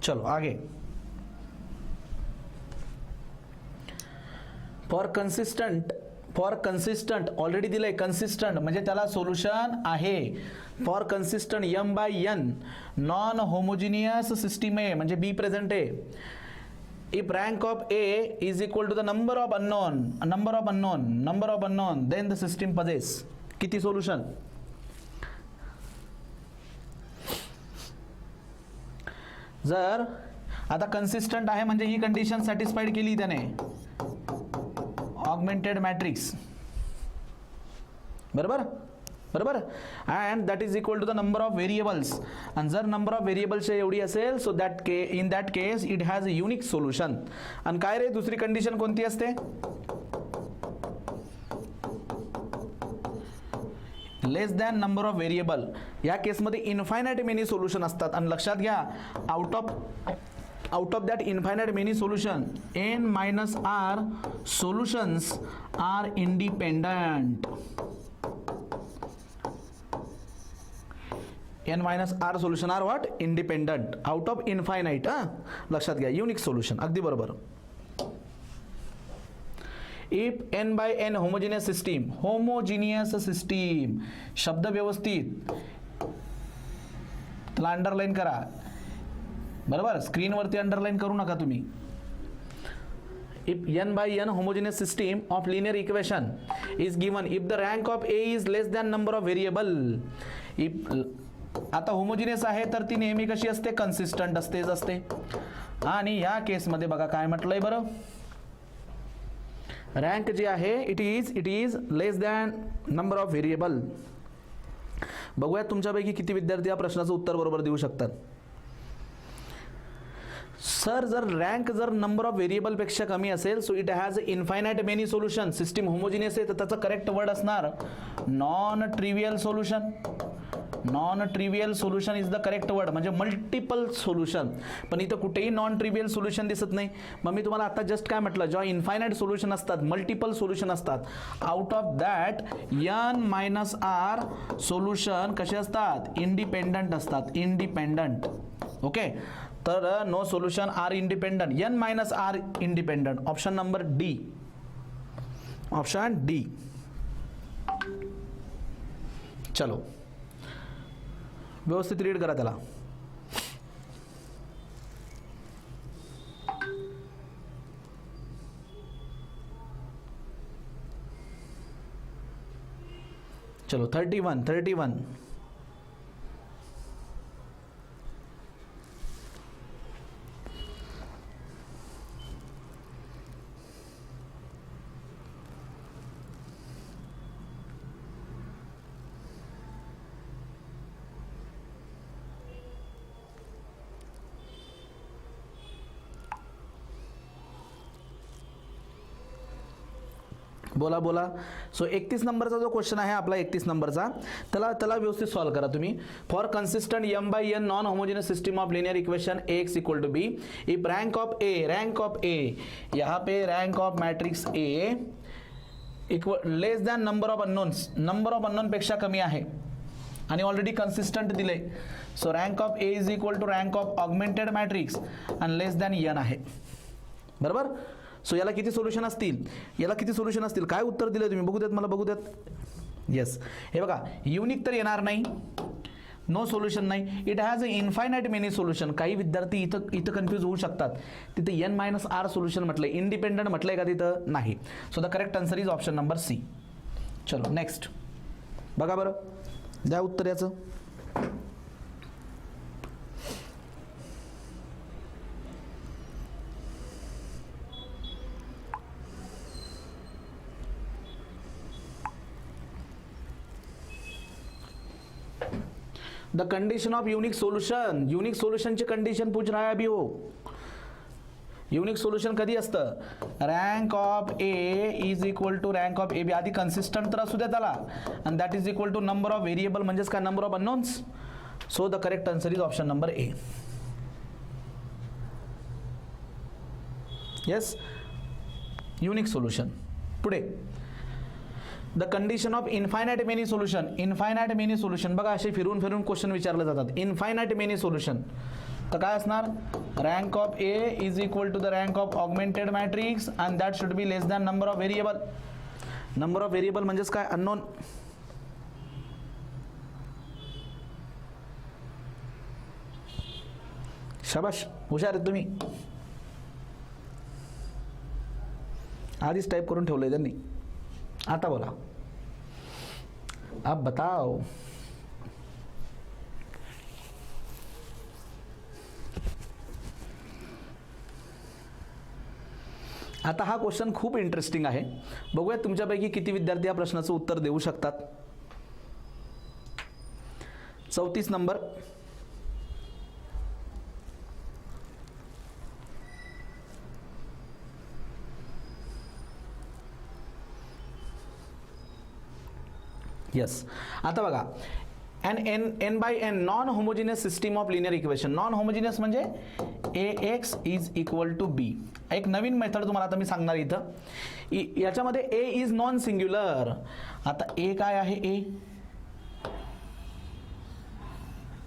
चलो आगे. For consistent already दिलंय. Consistent म्हणजे त्याला solution आहे. For consistent M/N non homogeneous system आहे म्हणजे B प्रेझेंट आहे. If rank of A is equal to the number of unknown then the system possess. किती सोल्युशन. जर आता कन्सिस्टंट आहे म्हणजे ही कंडिशन सॅटिस्फाईड केली त्याने. ऑगमेंटेड मॅट्रिक्स, बरोबर बरोबर, and that is equal to the number of variables. आणि जर नंबर ऑफ व्हेरिएबल्स एवढी असेल so in that case it has a unique solution. आणि काय रे दुसरी कंडिशन कोणती असते? Less than number of variable. या केसमध्ये इन्फायनाइट मेनी सोल्युशन असतात. आणि लक्षात घ्या, out of that infinite many solution n-r solutions are independent. n-r solution are what? Independent out of infinite. लक्षात घ्या, युनिक सोल्युशन. अगदी बरोबर. If n by n homogeneous system, शब्द व्यवस्थित त्याला अंडरलाईन करा, बरोबर, स्क्रीनवरती अंडरलाईन करू नका तुम्ही. if n by n homogeneous system of linear equation is given if the rank of a is less than number of variable. if आता homogeneous आहे तर ती नेहमी कशी असते? कन्सिस्टंट असते. आणि या केसमध्ये बघा काय म्हटलंय बरं, रँक जी आहे it is less than number of variable. बघूयात तुमच्यापैकी किती विद्यार्थी या प्रश्नाचं उत्तर बरोबर देऊ शकतात. सर जर रँक जर नंबर ऑफ व्हेरिएबल पेक्षा कमी असेल so it has infinite many solution. System homogeneous आहे तर त्याचं करेक्ट वर्ड असणार non trivial solution. Non trivial solution is the correct word, म्हणजे मल्टिपल सोल्युशन. पण इथं कुठेही नॉन ट्रिवियल सोल्युशन दिसत नाही. मग मी तुम्हाला आता जस्ट काय म्हटलं, जेव्हा इन्फायनाइट सोल्युशन असतात, मल्टिपल सोल्युशन असतात, out of that n-r solution कसे असतात? इंडिपेंडंट असतात. इंडिपेंडंट. ओके, तर no solution are independent, n-r independent. Option number D. Option D. चलो व्यवस्थित रीड करा त्याला. चलो 31. बोला. सो 31 नंबरचा जो क्वेश्चन आहे आपला 31 नंबरचा, त्याला व्यवस्थित सॉल्व करा तुम्ही. For consistent m by n non homogeneous system of linear equation ax equal to b, if rank of a यहाँ पे rank of matrix a equal less than number of unknown पेक्षा कमी आहे आणि ऑलरेडी कन्सिस्टंट दिले. So rank of a is equal to rank of augmented matrix आणि less than n आहे, बरोबर. सो याला किती सोल्युशन असतील? काय उत्तर दिले तुम्ही? बघू द्यात, मला बघू द्यात. येस, हे बघा, युनिक तर येणार नाही, नो सोल्युशन नाही, it has a infinite many solution. काही विद्यार्थी इथं कन्फ्यूज होऊ शकतात. तिथे n-r सोल्युशन म्हटलंय, इंडिपेंडंट म्हटलंय का? तिथं नाही. So the correct answer is option number C. चलो नेक्स्ट बघा बरं, द्या उत्तर याचं. द कंडीशन ऑफ यूनिक सोल्यूशनची कंडिशन पूछ रहा है अभी वो. युनिक सोल्युशन कधी असतं? Rank of A is equal to rank of A B. आधी कन्सिस्टंट तर असू द्या त्याला, आणि that is equal to number of variable म्हणजेच काय? Number of unknowns. So the correct answer is option number A. Yes, unique solution. पुढे the condition of infinite many solution. बघा असे फिरून क्वेश्चन विचारले जातात. इन्फायनाइट मेनी सोल्युशन तर काय असणार? Rank of A is equal to the rank of augmented matrix and that should be less than number of variable. Number of variable म्हणजेच काय? अननोन. शाबाश, हुशार आहेत तुम्ही. आधीच टाईप करून ठेवलंय त्यांनी. आता बोला, अब बताओ. आता हा क्वेश्चन खूप इंटरेस्टिंग आहे. बघूया तुमच्यापैकी किती विद्यार्थी या प्रश्नाचं उत्तर देऊ शकतात. 34 नंबर. यस. आता बघा, n by n non homogeneous system of linear equation. Non homogeneous म्हणजे ax is equal to b. एक नवीन मेथड तुम्हाला आता मी सांगणार इथं. याच्यामध्ये a इज नॉन सिंग्युलर. आता a काय आहे? a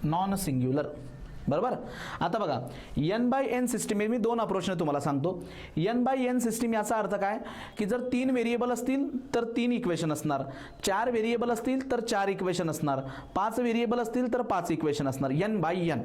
नॉन सिंग्युलर, बरोबर. आता बघा, n बाय n सिस्टीम, मी दोन अप्रोचने तुम्हाला सांगतो. n बाय n सिस्टीम याचा अर्थ काय की जर 3 व्हेरिएबल असतील तर 3 इक्वेशन असणार, 4 व्हेरिएबल असतील तर 4 इक्वेशन असणार, 5 व्हेरिएबल असतील तर 5 इक्वेशन असणार, n बाय n.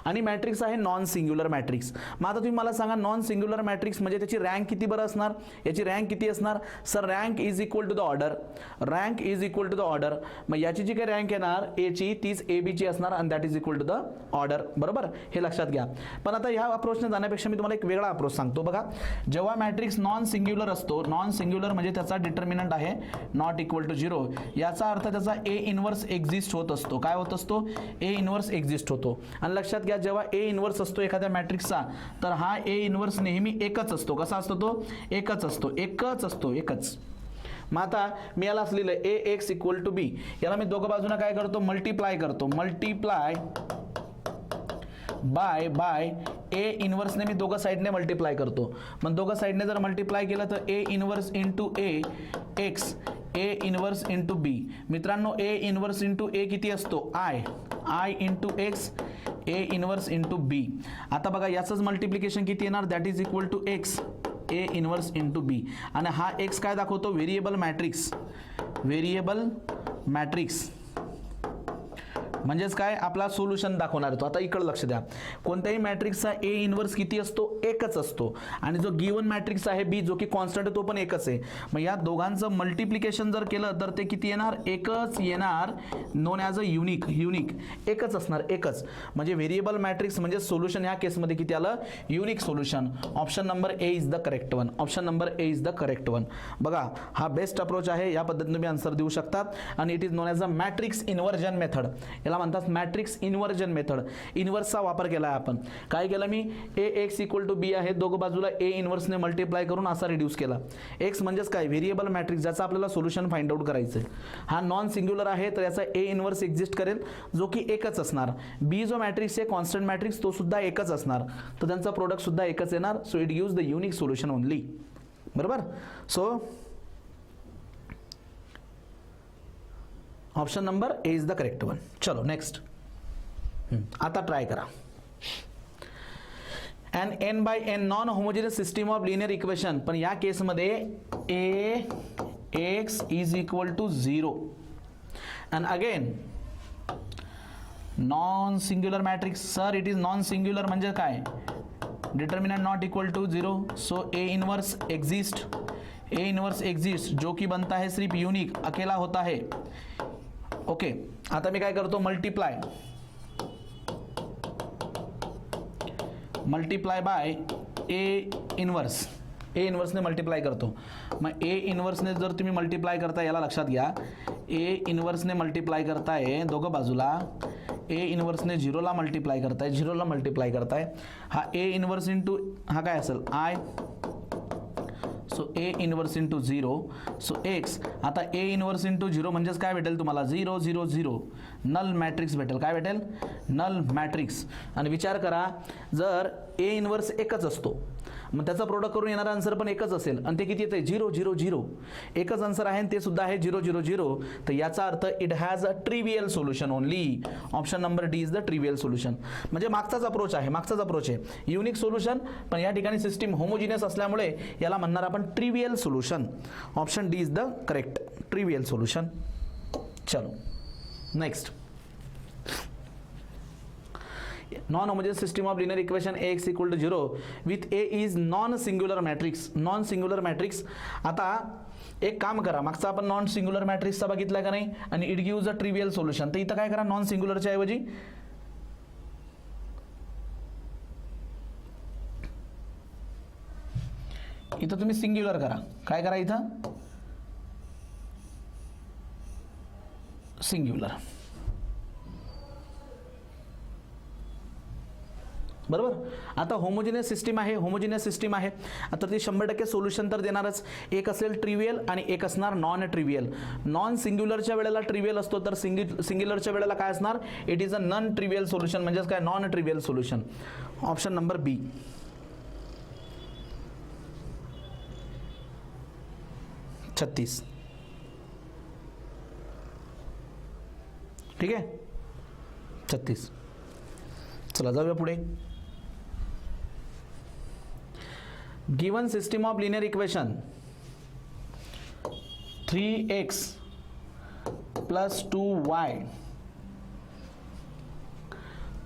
आणि मॅट्रिक्स आहे नॉन सिंग्युलर मॅट्रिक्स. मग आता तुम्ही मला सांगा, नॉन सिंग्युलर मॅट्रिक्स म्हणजे त्याची रँक किती बरं असणार? याची रँक किती असणार? Sir rank is equal to the order. Rank is equal to the order. मग याची जी काही रँक येणार a ची, तीच a b ची असणार आणि that is equal to the order, बरोबर. हे लक्षात घ्या. पण आता ह्या अप्रोचने जाण्यापेक्षा मी तुम्हाला एक वेगळा अप्रोच सांगतो. बघा, जेव्हा मॅट्रिक्स नॉन सिंग्युलर असतो, नॉन सिंग्युलर म्हणजे त्याचा डिटर्मिनंट आहे नॉट इक्वल टू 0, याचा अर्थ त्याचा ए इनवर्स एक्झिस्ट होत असतो. काय होत असतो? ए इनवर्स एक्झिस्ट होतो. आणि लक्षात घ्या, जेव्हा ए इनवर्स असतो एखाद्या मॅट्रिक्सचा, तर हा ए इनवर्स नेहमी एकच असतो. कसा असतो तो? एकच असतो, एकच असतो, एकच. मग आता मी याला असलेलं ए एक्स इक्वल टू बी, याला मी दोघं बाजूला काय करतो? मल्टिप्लाय करतो. मल्टिप्लाय बाय ए इनवर्सने मी दोघं साईडने मल्टिप्लाय करतो. मग दोघं साईडने जर मल्टिप्लाय केलं तर A inverse into A X, A inverse into B. मित्रांनो, ए इनवर्स इंटू ए किती असतो? I into X, A inverse into B. आता बघा, याचंच मल्टिप्लिकेशन किती येणार? That is equal to X, A inverse into B. आणि हा एक्स काय दाखवतो? Variable matrix. व्हेरिएबल मॅट्रिक्स म्हणजेच काय? आपला सोल्युशन दाखवणार तो. आता इकडे लक्ष द्या, कोणत्याही मॅट्रिक्सचा ए इनवर्स किती असतो? एकच असतो. आणि जो गिवन मॅट्रिक्स आहे बी, जो की कॉन्स्टंट आहे, तो पण एकच आहे. मग या दोघांचं मल्टिप्लिकेशन जर केलं तर ते किती येणार? एकच येणार. Non as a unique. एकच असणार, एकच. म्हणजे व्हेरिएबल मॅट्रिक्स म्हणजे सोल्युशन ह्या केसमध्ये किती आलं? Unique solution. Option number A is the correct one. Option number A is the correct one. बघा, हा बेस्ट अप्रोच आहे. या पद्धतीने तुम्ही आन्सर देऊ शकतात. आणि it is non as a matrix inversion method. याला म्हणतात मॅट्रिक्स इन्व्हर्जन मेथड. इन्व्हर्सचा वापर केला आहे आपण. काय केलं मी? ए एक्स इक्वल टू बी आहे, दोघं बाजूला ए इन्व्हर्सने मल्टिप्लाय करून असा रिड्यूस केला. एक्स म्हणजेच काय? व्हेरिएबल मॅट्रिक्स, ज्याचा आपल्याला सोल्युशन फाइंड आउट करायचं आहे. हा नॉन सिंग्युलर आहे, तर याचा ए इन्व्हर्स एक्झिस्ट करेल, जो की एकच असणार. बी जो मॅट्रिक्स आहे कॉन्स्टंट मॅट्रिक्स, तो सुद्धा एकच असणार, तर त्यांचा प्रोडक्ट सुद्धा एकच येणार. So it gives the unique solution only, बरोबर. So option number A is the correct one. चलो नेक्स्ट. आता ट्राय करा. n by n non homogeneous system of linear equation. पण या केसमध्ये A X is equal to 0 and again non singular matrix. Sir it is non singular म्हणजे काय? Determinant not equal to 0. So A inverse exist. A inverse exist जो कि बनता है सिर्फ यूनिक, अकेला होता है. ओके. आता मी काय करतो? Multiply by A inverse. A इनवर्सने मल्टिप्लाय करतो. मग ए इनवर्सने जर तुम्ही मल्टिप्लाय करता, याला लक्षात घ्या, ए इनवर्सने मल्टिप्लाय करताय दोघं बाजूला. ए इनवर्सने 0ला मल्टिप्लाय करताय, 0ला मल्टिप्लाय करताय. हा ए इनवर्स इंटू हा काय असेल? I. So A inverse into 0. So x. आता ए इनवर्स इंटू 0 म्हणजेच काय भेटेल तुम्हाला? 0 0 0. नल मॅट्रिक्स भेटेल. काय भेटेल? Null matrix. आणि विचार करा, जर ए इनवर्स एकच असतो, मग त्याचा प्रोडक्ट करून येणारा आन्सर पण एकच असेल, आणि ते किती येते? 0 0 0. एकच आन्सर आहे आणि ते सुद्धा आहे 0 0 0. तर याचा अर्थ it has a trivial solution only. Option number D is the trivial solution. म्हणजे मागचाच अप्रोच आहे. युनिक सोल्युशन, पण या ठिकाणी सिस्टीम होमोजिनियस असल्यामुळे याला म्हणणार आपण trivial solution. Option D is the correct trivial solution. चलो next. Non homogeneous system of linear equation ax equal to 0 with a is non singular matrix. Non singular matrix. आता एक काम करा, मागचा आपण नॉन सिंग्युलर मॅट्रिक्सचा बघितला का नाही, आणि it gives a trivial solution. तर इथं काय करा? नॉन सिंग्युलरच्या ऐवजी इथं तुम्ही सिंग्युलर करा. काय करा इथं सिंग्युलर. बरोबर. आता होमोजिनियस सिस्टीम आहे, होमोजिनियस सिस्टीम आहे. आता ती 100% सोल्युशन तर देणारच. एक असेल ट्रिवियल आणि एक असणार नॉन ट्रिवियल. नॉन सिंग्युलरच्या वेळेला ट्रिवियल असतो, तर सिंग्युलरच्या वेळेला काय असणार, it is a non trivial solution. म्हणजेच काय, non trivial solution. Option number B. छत्तीस. ठीक आहे, 36. चला जाऊया पुढे. Given system of linear equation 3x plus 2y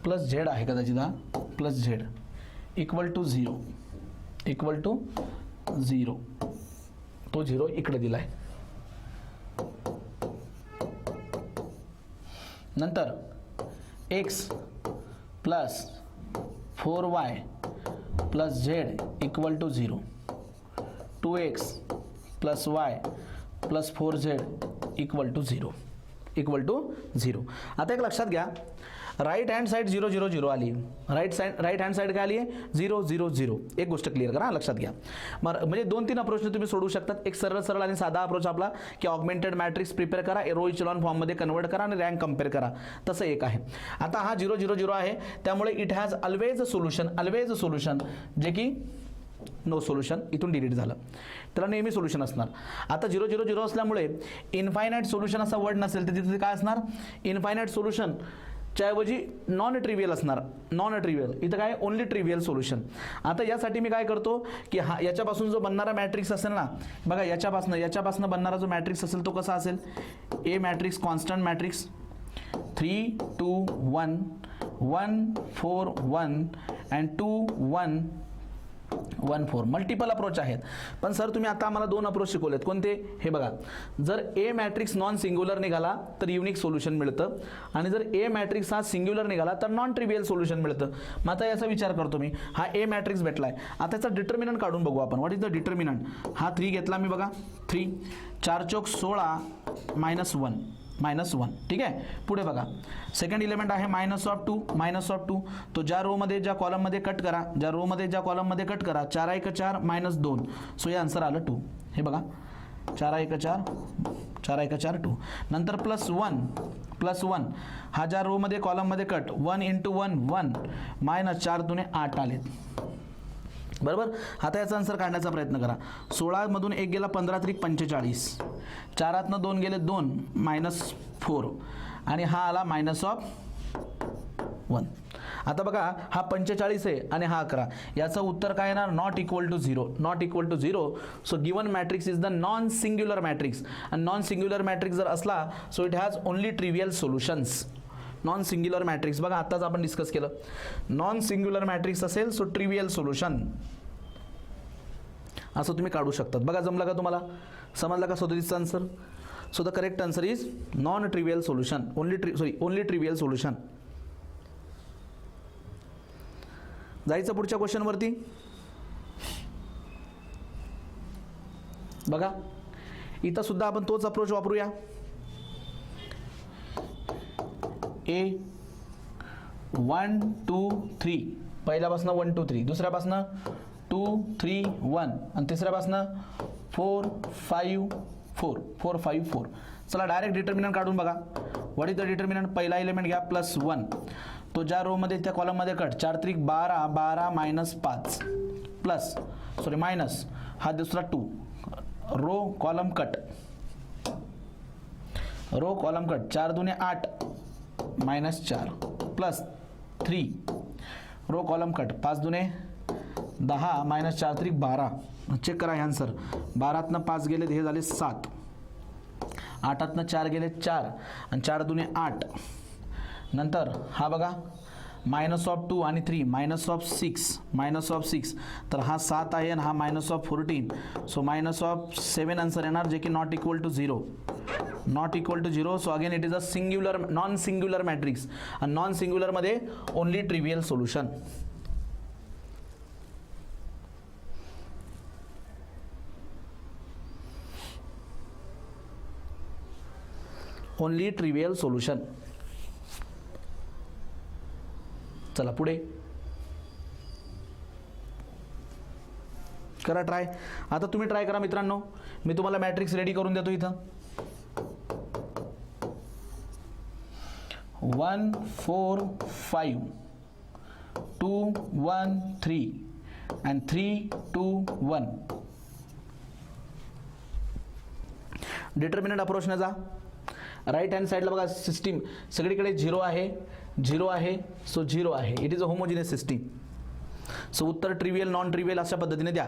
plus Z आहे कदाचित, हा plus Z equal to 0 equal to 0. तो 0 इकडे दिलाय. नंतर x plus 4y plus Z equal to 0. 2x plus y plus 4z equal to 0 equal to 0. आता एक लक्षात घ्या, राईट हँड साईड 0 0 0 आली. राईट हँड साईड काय आली आहे, 0 0 0. एक गोष्ट क्लिअर करा, लक्षात घ्या. म्हणजे 2-3 अप्रोचने तुम्ही सोडू शकतात. एक सरळ सरळ आणि साधा अप्रोच आपला की ऑगमेंटेड मॅट्रिक्स प्रिपेअर करा, रो इचेलॉन फॉर्ममध्ये कन्वर्ट करा आणि रँक कम्पेअर करा. तसं एक आहे. आता हा 0 0 0 आहे, त्यामुळे इट हॅज ऑलवेज सोल्युशन जे की नो सोल्युशन इथून डिलीट झालं. त्याला नेहमी सोल्युशन असणार. आता 0 0 0 असल्यामुळे इनफायनाईट सोल्युशन असा वर्ड नसेल, तर तिथे काय असणार, इनफायनाईट सोल्युशन च्या ऐवजी नॉन ट्रिवियल असणार. नॉन ट्रिवियल इथं काय, ओनली ट्रिवियल सोल्युशन. आता यासाठी मी काय करतो की हा याच्यापासून जो बनणारा मॅट्रिक्स असेल ना, बघा याच्यापासून बनणारा जो मॅट्रिक्स असेल तो कसा असेल, A matrix, constant matrix 3 2 1 1 4 1 and 2 1 1 4. Multiple approach आहेत. पण सर तुम्ही आता आम्हाला 2 अप्रोच शिकवलेत. कोणते, हे बघा. जर ए मॅट्रिक्स नॉन सिंग्युलर निघाला तर युनिक सोल्युशन मिळतं, आणि जर ए मॅट्रिक्स हा सिंग्युलर निघाला तर नॉन ट्रिवियल सोल्युशन मिळतं. मग आता याचा विचार करतो मी, हा ए मॅट्रिक्स भेटलाय. आता याचा डिटर्मिनंट काढून बघू आपण. What is the determinant. हा 3 घेतला मी, बघा 3 4 चौक 16 -1. ठीक आहे. पुढे बघा, सेकंड इलेमेंट आहे -2. तो ज्या रोमध्ये ज्या कॉलममध्ये कट करा, 4 1 4 -2. सो हे आन्सर आलं 2. हे बघा 4 1 4 2. नंतर +1 हा ज्या रोमध्ये कॉलममध्ये कट, 1 × 1 1 -4 दुने 8 आलेत. बरोबर. आता याचा आन्सर काढण्याचा प्रयत्न करा. 16 मधून 1 गेला, 15 त्रिक 45. 4 2 गेले 2 -4 आणि हा आला -1. आता बघा हा 45 आहे आणि हा 11. याचं उत्तर काय येणार, not equal to 0. So given matrix is the non singular matrix. आणि नॉन सिंग्युलर मॅट्रिक्स जर असला so it has only trivial solutions. Non singular matrix बघा आताच आपण डिस्कस केलं. नॉन सिंग्युलर मॅट्रिक्स असेल सो ट्रिवियल सोल्युशन असं तुम्ही काढू शकतात. बघा जमलं का तुम्हाला, समजलं का 37चा answer. So the correct answer is non trivial solution, only trivial solution. जायचं पुढच्या क्वेश्चन वरती. बघा इथं सुद्धा आपण तोच अप्रोच वापरूया. ए 1 2 3, पहिल्यापासून 1 2 3, दुसऱ्यापासून 2 3 1 आणि तिसऱ्यापासून 4 5 4. चला डायरेक्ट डिटर्मिनंट काढून बघा. What is the determinant. पहिला एलिमेंट घ्या +1, तो ज्या रोमध्ये त्या कॉलममध्ये कट, 4 त्रिक 12 12 -5 प्लस मायनस हा दुसरा 2, रो कॉलम कट 4 दुने 8 -4 प्लस 3, रो कॉलम कट 5 दुने 10 -4 त्रिक 12. चेक करा हे आन्सर. 12तनं 5 गेले हे झाले 7, 8तनं 4 गेले 4 आणि 4 दुने 8. नंतर हा बघा -2 आणि 3 -6 तर हा 7 आहे आणि हा -14. सो -7 आन्सर येणार, जे की not equal to 0. So again it is a singular non singular matrix. आणि नॉन सिंग्युलर मध्ये only trivial solution. Only trivial solution. चला पुढे करा ट्राय. आता तुम्ही ट्राय करा मित्रांनो. मी तुम्हाला मॅट्रिक्स रेडी करून देतो इथं. 1 4 5 2 1 3 and 3 2 1. डिटर्मिनंट अप्रोचने जा. राईट हँड साईडला बघा सिस्टीम सगळीकडे 0 आहे, 0 आहे, सो 0 आहे. It is a homogeneous system. So उत्तर ट्रिवियल नॉन ट्रिवियल अशा पद्धतीने द्या.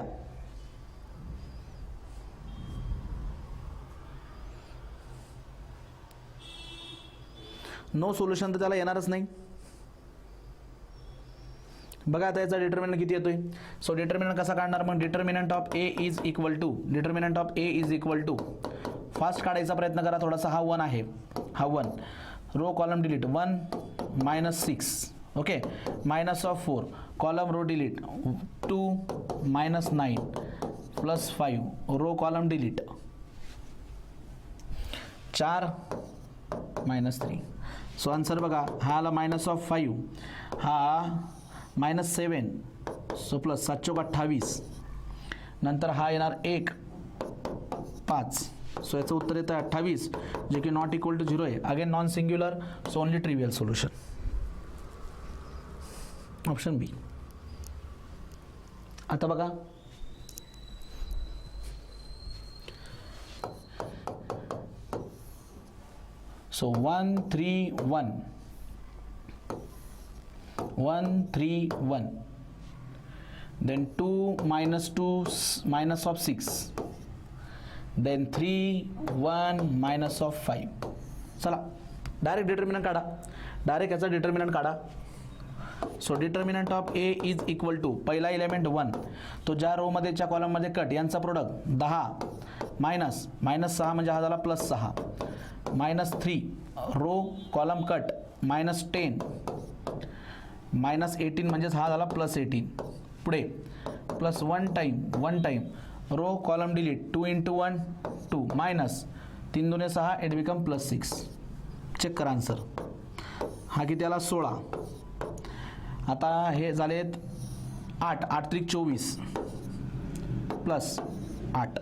नो सोल्युशन तर त्याला येणारच नाही. बघा आता याचा डिटर्मिनंट किती येतोय. सो डिटर्मिनंट कसा काढणार मग. Determinant of A is equal to, determinant of A is equal to, fast काढायचा प्रयत्न करा थोडासा. हा 1 आहे, हा 1, row column delete 1 -6, okay, minus of 4, column row delete 2 -9 +5, row column delete 4 -3. So answer बघा हा आला -5, हा -7, सो प्लस 7 × 28, नंतर हा येणार 1 5. सो याचं उत्तर येतं 28, जे की नॉट इक्वल टू 0 आहे. Again non singular, so only trivial solution. Option B. आता बघा सो 1 3 1 1 3 1, then 2 -2 -6, then 3 1 -5. चला डायरेक्ट डिटर्मिनंट काढा. डायरेक्ट याचा डिटर्मिनंट काढा. So determinant of A is equal to, पहिला एलिमेंट 1, तो ज्या रो मध्येच्या कॉलम मध्ये कट, यांचा प्रोडक्ट 10 -6 म्हणजे हा झाला +6, -3 रो कॉलम कट -10 -18 म्हणजेच हा झाला +18. पुढे plus 1 time row column delete 2 × 1 2 minus 3 2 6, it become +6. Check करा आन्सर. हा किती आला 16. आता हे झालेत 8 8 त्रिक 24 +8.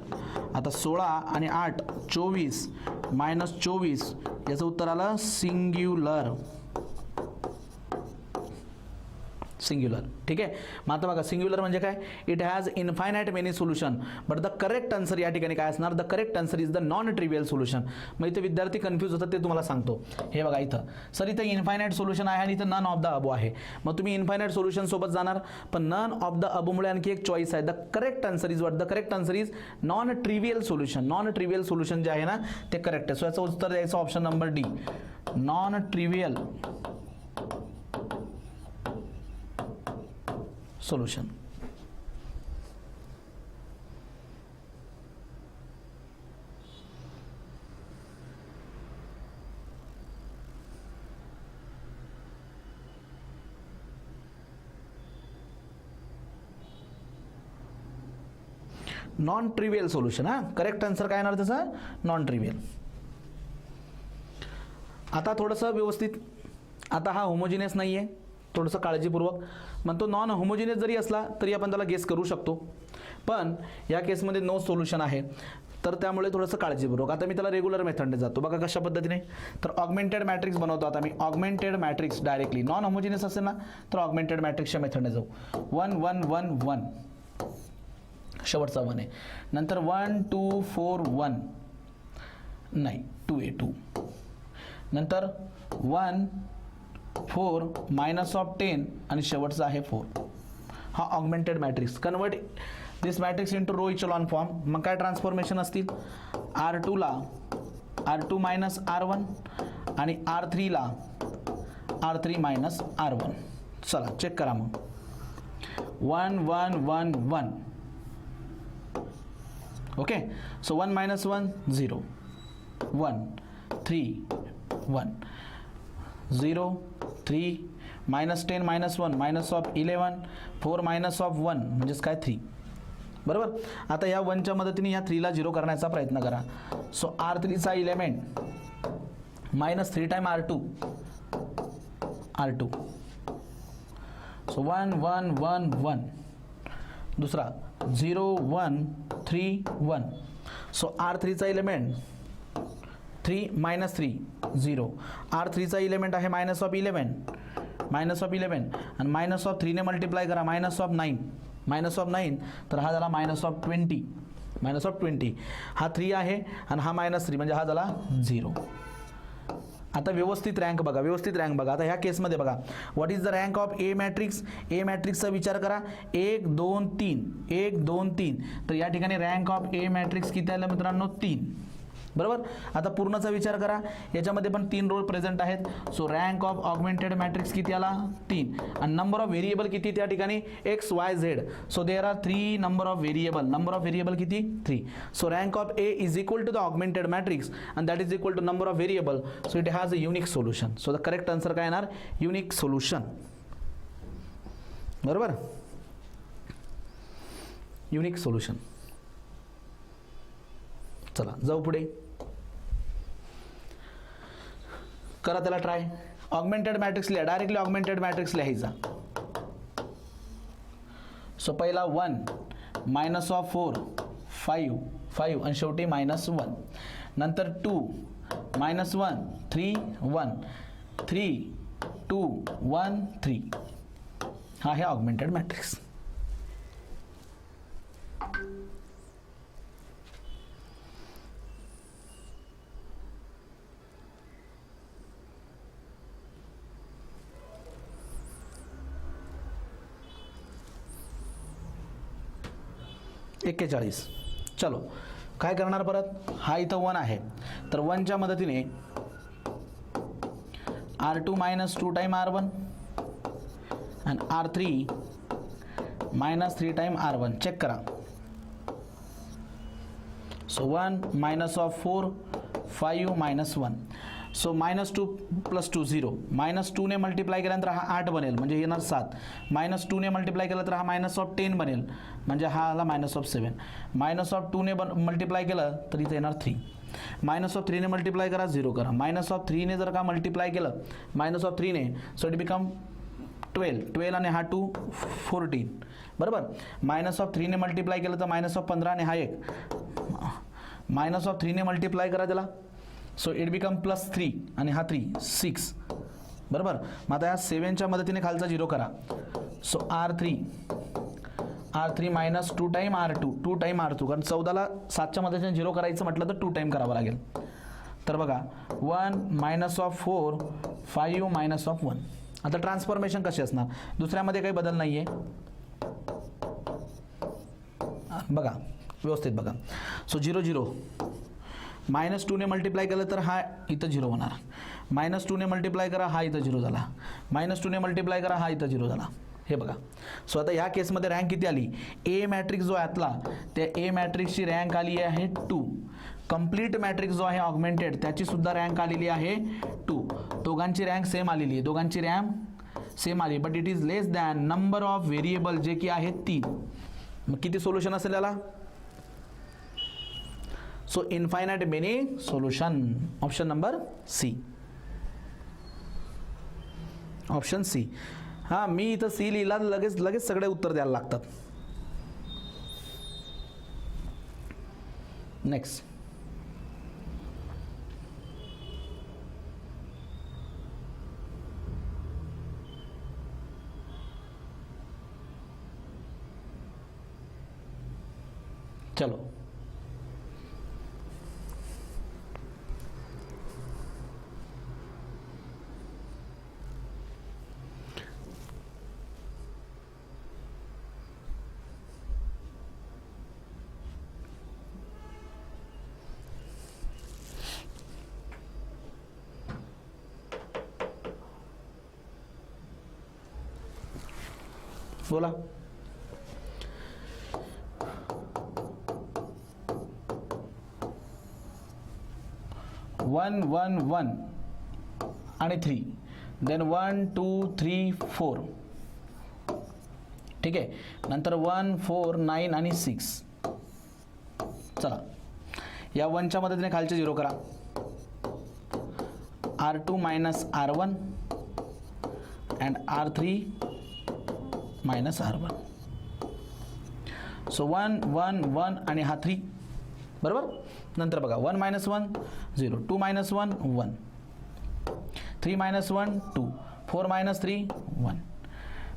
आता 16 आणि 8 24 -24, याचं उत्तर आलं सिंग्युलर. सिंग्युलर. ठीक आहे. मग आता बघा सिंग्युलर म्हणजे काय. It has infinite many solution, but the correct answer या ठिकाणी काय असणार. The correct answer is the non trivial solution. मग इथे विद्यार्थी कन्फ्यूज होतात, ते तुम्हाला सांगतो. हे बघा इथं सर इथं इन्फायनाइट सोल्युशन आहे आणि इथं नन ऑफ द अबो आहे. मग तुम्ही इन्फायनाइट सोल्युशन सोबत जाणार, पण नन ऑफ द अबोमुळे आणखी एक चॉईस आहे. The correct answer is what. The correct answer is non trivial solution. Non trivial solution जे आहे ना ते करेक्ट आहे. सो याचं उत्तर द्यायचं option number D, non trivial solution. Non trivial solution. हा करेक्ट आन्सर काय येणार त्याचा, नॉन ट्रिवियल. आता थोडंसं व्यवस्थित. आता हा होमोजिनियस नाही आहे, थोडंसं काळजीपूर्वक म्हणतो. नॉन होमोजिनियस जरी असला तरी आपण त्याला गेस करू शकतो, पण या केसमध्ये नो सोल्युशन आहे, तर त्यामुळे थोडंसं काळजीपूर्वक. आता मी त्याला रेग्युलर मेथडने जातो. बघा कशा पद्धतीने. तर ऑगमेंटेड मॅट्रिक्स बनवतो. आता मी augmented matrix directly. Non homogeneous असेल ना तर ऑगमेंटेड मॅट्रिक्सच्या मेथडने जाऊ. 1 1 1 1, शेवटचा 1 आहे. नंतर 1 2 4 1, नाही 2 आहे 2. नंतर 1 4 -10 आणि शेवटचा आहे 4. हा augmented matrix. Convert this matrix into row echelon form. मग काय ट्रान्सफॉर्मेशन असतील. R2 ला R2 - R1 आणि R3 ला R3 - R1. चला चेक करा मग. 1 1 1 1, ओके. सो 1 - 1 0, 1 3 1 0 3 -10 -1 -11 4 -1 म्हणजेच काय 3. बरोबर. आता या 1च्या मदतीने या 3ला 0 करण्याचा प्रयत्न करा. सो R3चा element minus 3 time R2 so 1 1 1 1. दुसरा 0 1 3 1. सो R3चा एलिमेंट 3 मायनस 3 0. R3चा एलिमेंट आहे मायनस ऑफ 11 आणि मायनस ऑफ 3 ने मल्टिप्लाय करा मायनस ऑफ 9 तर हा झाला मायनस ऑफ 20 हा 3 आहे आणि हा मायनस 3 म्हणजे हा झाला 0. आता व्यवस्थित रँक बघा आता ह्या केसमध्ये बघा what is the rank of A मॅट्रिक्सचा विचार करा 1 2 3 तर या ठिकाणी रँक ऑफ ए मॅट्रिक्स किती आलं मित्रांनो 3. बरोबर. आता पूर्णचा विचार करा याच्यामध्ये पण 3 रोल प्रेझेंट आहेत. So rank of augmented matrix किती आला 3 आणि नंबर ऑफ व्हेरिएबल किती त्या ठिकाणी X Y Z. So there are 3 number of variable किती 3. So rank of A is equal to the augmented matrix and that is equal to number of variable. So it has a unique solution. So the correct answer काय येणार unique solution. बरोबर unique solution. चला जाऊ पुढे करा त्याला try. Augmented matrix लिहा directly augmented matrix लिहायचा. सो पहिला 1 मायनस ऑफ 4 5 आणि शेवटी मायनस 1. नंतर 2 मायनस 1 3 1 3 2 1 3. हा आहे ऑगमेंटेड मॅट्रिक्स. एक्केचाळीस. चलो काय करणार परत हा इथं 1 आहे तर 1च्या मदतीने R2 मायनस 2 टाइम R1 आणि R3 minus 3 time R1 check करा. So 1 minus of 4 5 minus 1. So minus 2 plus 2 0. Minus 2 ने मल्टिप्लाय केल्यानंतर हा 8 बनेल म्हणजे येणार 7. मायनस 2 ने मल्टिप्लाय केलं तर हा मायनस ऑफ 10 बनेल म्हणजे हा आला मायनस ऑफ 7. मायनस ऑफ 2 ने मल्टिप्लाय केलं तर इथे येणार 3. मायनस ऑफ 3 ने मल्टिप्लाय करा 0 करा. मायनस ऑफ 3 ने जर का मल्टिप्लाय केलं मायनस ऑफ 3 ने सो इट बिकम 12 आणि हा 2 14. बरोबर. मायनस ऑफ 3 ने मल्टिप्लाय केलं तर मायनस ऑफ 15 आणि हा 1. मायनस ऑफ 3 ने मल्टिप्लाय करा त्याला सो इट बिकम प्लस 3 आणि हा 3 6. बरोबर. मग आता या 7च्या मदतीने खालचा 0 करा. So R3 minus 2 time R2 कारण 14ला 7च्या मदतीने 0 करायचं म्हटलं तर 2 टाइम करावं लागेल. तर बघा 1 मायनस ऑफ 4 5 मायनस ऑफ 1. आता ट्रान्सफॉर्मेशन कशी असणार दुसऱ्यामध्ये काही बदल नाही आहे. बघा व्यवस्थित बघा. सो 0 0 मायनस 2 ने मल्टिप्लाय केलं तर हा इथं 0 होणार. मायनस 2 ने मल्टिप्लाय करा हा इथं 0 झाला. मायनस 2 ने मल्टिप्लाय करा हा इथं 0 झाला. हे बघा. सो आता ह्या केसमध्ये रँक किती आली ए मॅट्रिक्स जो आहे आतला त्या ए मॅट्रिक्सची रँक आली आहे 2. कंप्लीट मॅट्रिक्स जो आहे ऑगमेंटेड त्याची सुद्धा रँक आलेली आहे 2. दोघांची रँक सेम आलेली आहे but it is less than number of variable जे की आहे 3. मग किती सोल्युशन असेल याला so infinite many solution. Option number C. Option C. हां मी इथं सी लिहिला लगेच सगळे उत्तर द्यायला लागतात. नेक्स्ट चलो बोला. वन वन वन आणि 3 देन 1 2 3 4. ठीक आहे. नंतर 1 4 9 आणि 6. चला या 1च्या मदतीने खालचे 0 करा. R2 minus R1 and R3 minus R1. So 1 1 1 आणि हा 3 बरोबर. नंतर बघा 1 minus 1 0, 2 minus 1 1, 3 minus 1 2, 4 minus 3 1,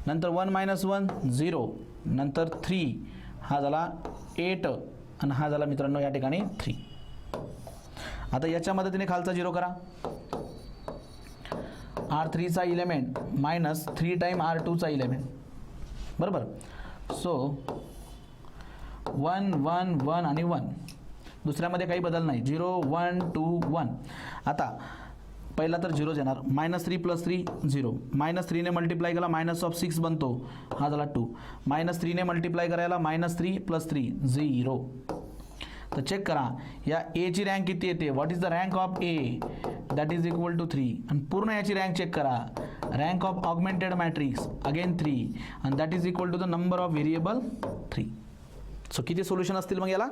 नंतर 1 minus 1 0, नंतर 3, हा झाला 8 आणि हा झाला मित्रांनो या ठिकाणी 3. आता याच्या मदतीने खालचा 0 करा. R3 चा इलेमेंट मायनस 3 टाइम R2 चा इलेमेंट बरोबर. सो 1 1 1 आणि 1, दुसऱ्यामध्ये काही बदल नाही. 0 1 2 1. आता पहिला तर 0 येणार. -3 + 3 0, -3 ने मल्टिप्लाय केला -6 बनतो, हा झाला 2. -3 ने मल्टिप्लाय करायला -3 + 3 0. तर चेक करा या ए ची रँक किती येते. What is the rank of A, that is equal to 3. आणि पूर्ण याची रँक चेक करा. Rank of augmented matrix again 3 आणि that is equal to the number of variable 3. So किती सोल्युशन असतील मग याला.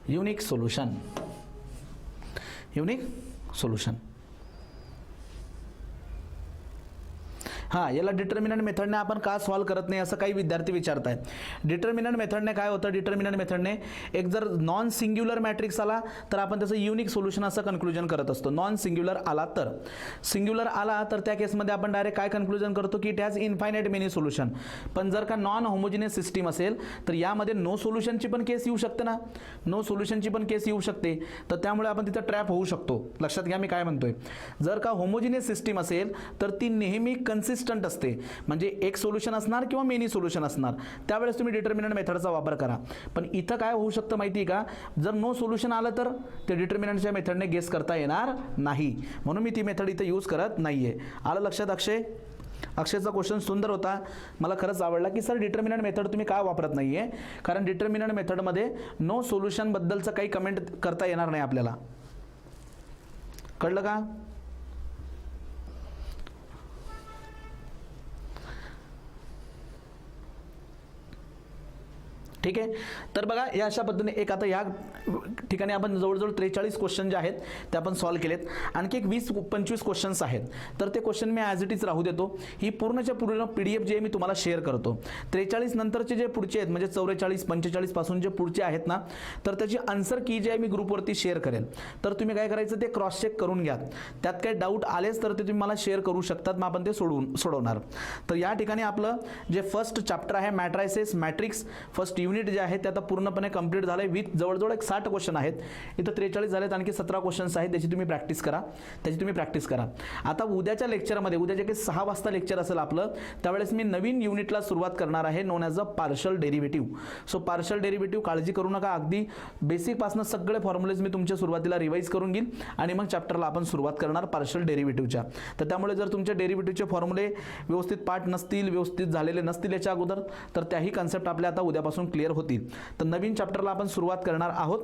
Unique solution, unique solution. हां, याला डिटर्मिनंट मेथडने आपण का सॉल्व करत नाही असं काही विद्यार्थी विचारत आहेत. डिटर्मिनंट मेथडने काय होतं, डिटर्मिनंट मेथडने एक जर नॉन सिंग्युलर मॅट्रिक्स आला तर आपण त्याचं युनिक सोल्युशन असं कन्क्लुजन करत असतो. नॉन सिंग्युलर आला तर, सिंग्युलर आला तर त्या केसमध्ये आपण डायरेक्ट काय कन्क्लुजन करतो की it has infinite many solution. पण जर का नॉन होमोजिनियस सिस्टीम असेल तर यामध्ये नो सोल्युशनची पण केस येऊ शकते ना, नो सोल्युशनची पण केस येऊ शकते. तर त्यामुळे आपण तिथं ट्रॅप होऊ शकतो. लक्षात घ्या मी काय म्हणतोय. जर का होमोजिनियस सिस्टीम असेल तर ती नेहमी कन्सिस्टंट असते, म्हणजे एक सोल्युशन असणार किंवा मेनी सोल्युशन असणार. त्यावेळेस तुम्ही डिटर्मिनंट मेथडचा वापर करा. पण इथं काय होऊ शकतं माहिती आहे का, जर नो सोल्युशन आलं तर ते डिटर्मिनंटच्या मेथडने गेस करता येणार नाही. म्हणून मी ती मेथड इथं यूज करत नाहीये. आलं लक्षात अक्षय. अक्षयचा क्वेश्चन सुंदर होता, मला खरंच आवडला की सर डिटर्मिनंट मेथड तुम्ही का वापरत नाहीये. कारण डिटर्मिनंट मेथडमध्ये नो सोल्युशन बद्दलचं काही कमेंट करता येणार नाही आपल्याला. कळलं का. ठीक आहे. तर बघा या अशा पद्धतीने एक आता या ठिकाणी आपण जवळजवळ 43 क्वेश्चन जे आहेत ते आपण सॉल्व्ह केलेत. आणखी एक 20-25 क्वेश्चन्स आहेत. तर ते question me as it is राहू देतो. ही पूर्णच्या पूर्ण PDF जे मी तुम्हाला शेअर करतो. 43 नंतरचे जे पुढचे आहेत म्हणजे 44-45 पासून जे पुढचे आहेत ना, तर त्याची आन्सर की जे आहे मी ग्रुपवरती शेअर करेल. तर तुम्ही काय करायचं ते क्रॉस चेक करून घ्या. त्यात काही डाऊट आलेच तर ते तुम्ही मला शेअर करू शकतात, मग आपण ते सोडवणार. तर या ठिकाणी आपलं जे फर्स्ट चॅप्टर आहे मॅट्रायसेस मॅट्रिक्स फर्स्ट युनिट जे आहे ते आता पूर्णपणे कंप्लीट झालंय. विथ जवळजवळ एक 60 क्वेश्चन आहेत. इथं 43 झालेत, आणखी 17 क्वेश्चन्स आहेत. त्याची तुम्ही प्रॅक्टिस करा. आता उद्याच्या लेक्चरमध्ये, उद्याच्या काही 6 वाजता लेक्चर असेल आपलं, त्यावेळेस मी नवीन युनिटला सुरुवात करणार आहे non as a partial derivative. So partial derivative काळजी करू नका, अगदी बेसिकपासून सगळे फॉर्म्युलेज मी तुमच्या सुरुवातीला रिवाईज करून घेईन आणि मग चॅप्टरला आपण सुरुवात करणार पार्शल डेरिव्हेटिव्हच्या. तर त्यामुळे जर तुमच्या डेरिव्हेटिव्हचे फॉर्म्युले व्यवस्थित पाठ नसतील, व्यवस्थित झालेले नसतील याच्या अगोदर, तर त्याही कन्सेप्ट आपल्या आता उद्यापासून क्लिअर होतील. तर नवीन चॅप्टरला आपण सुरुवात करणार आहोत.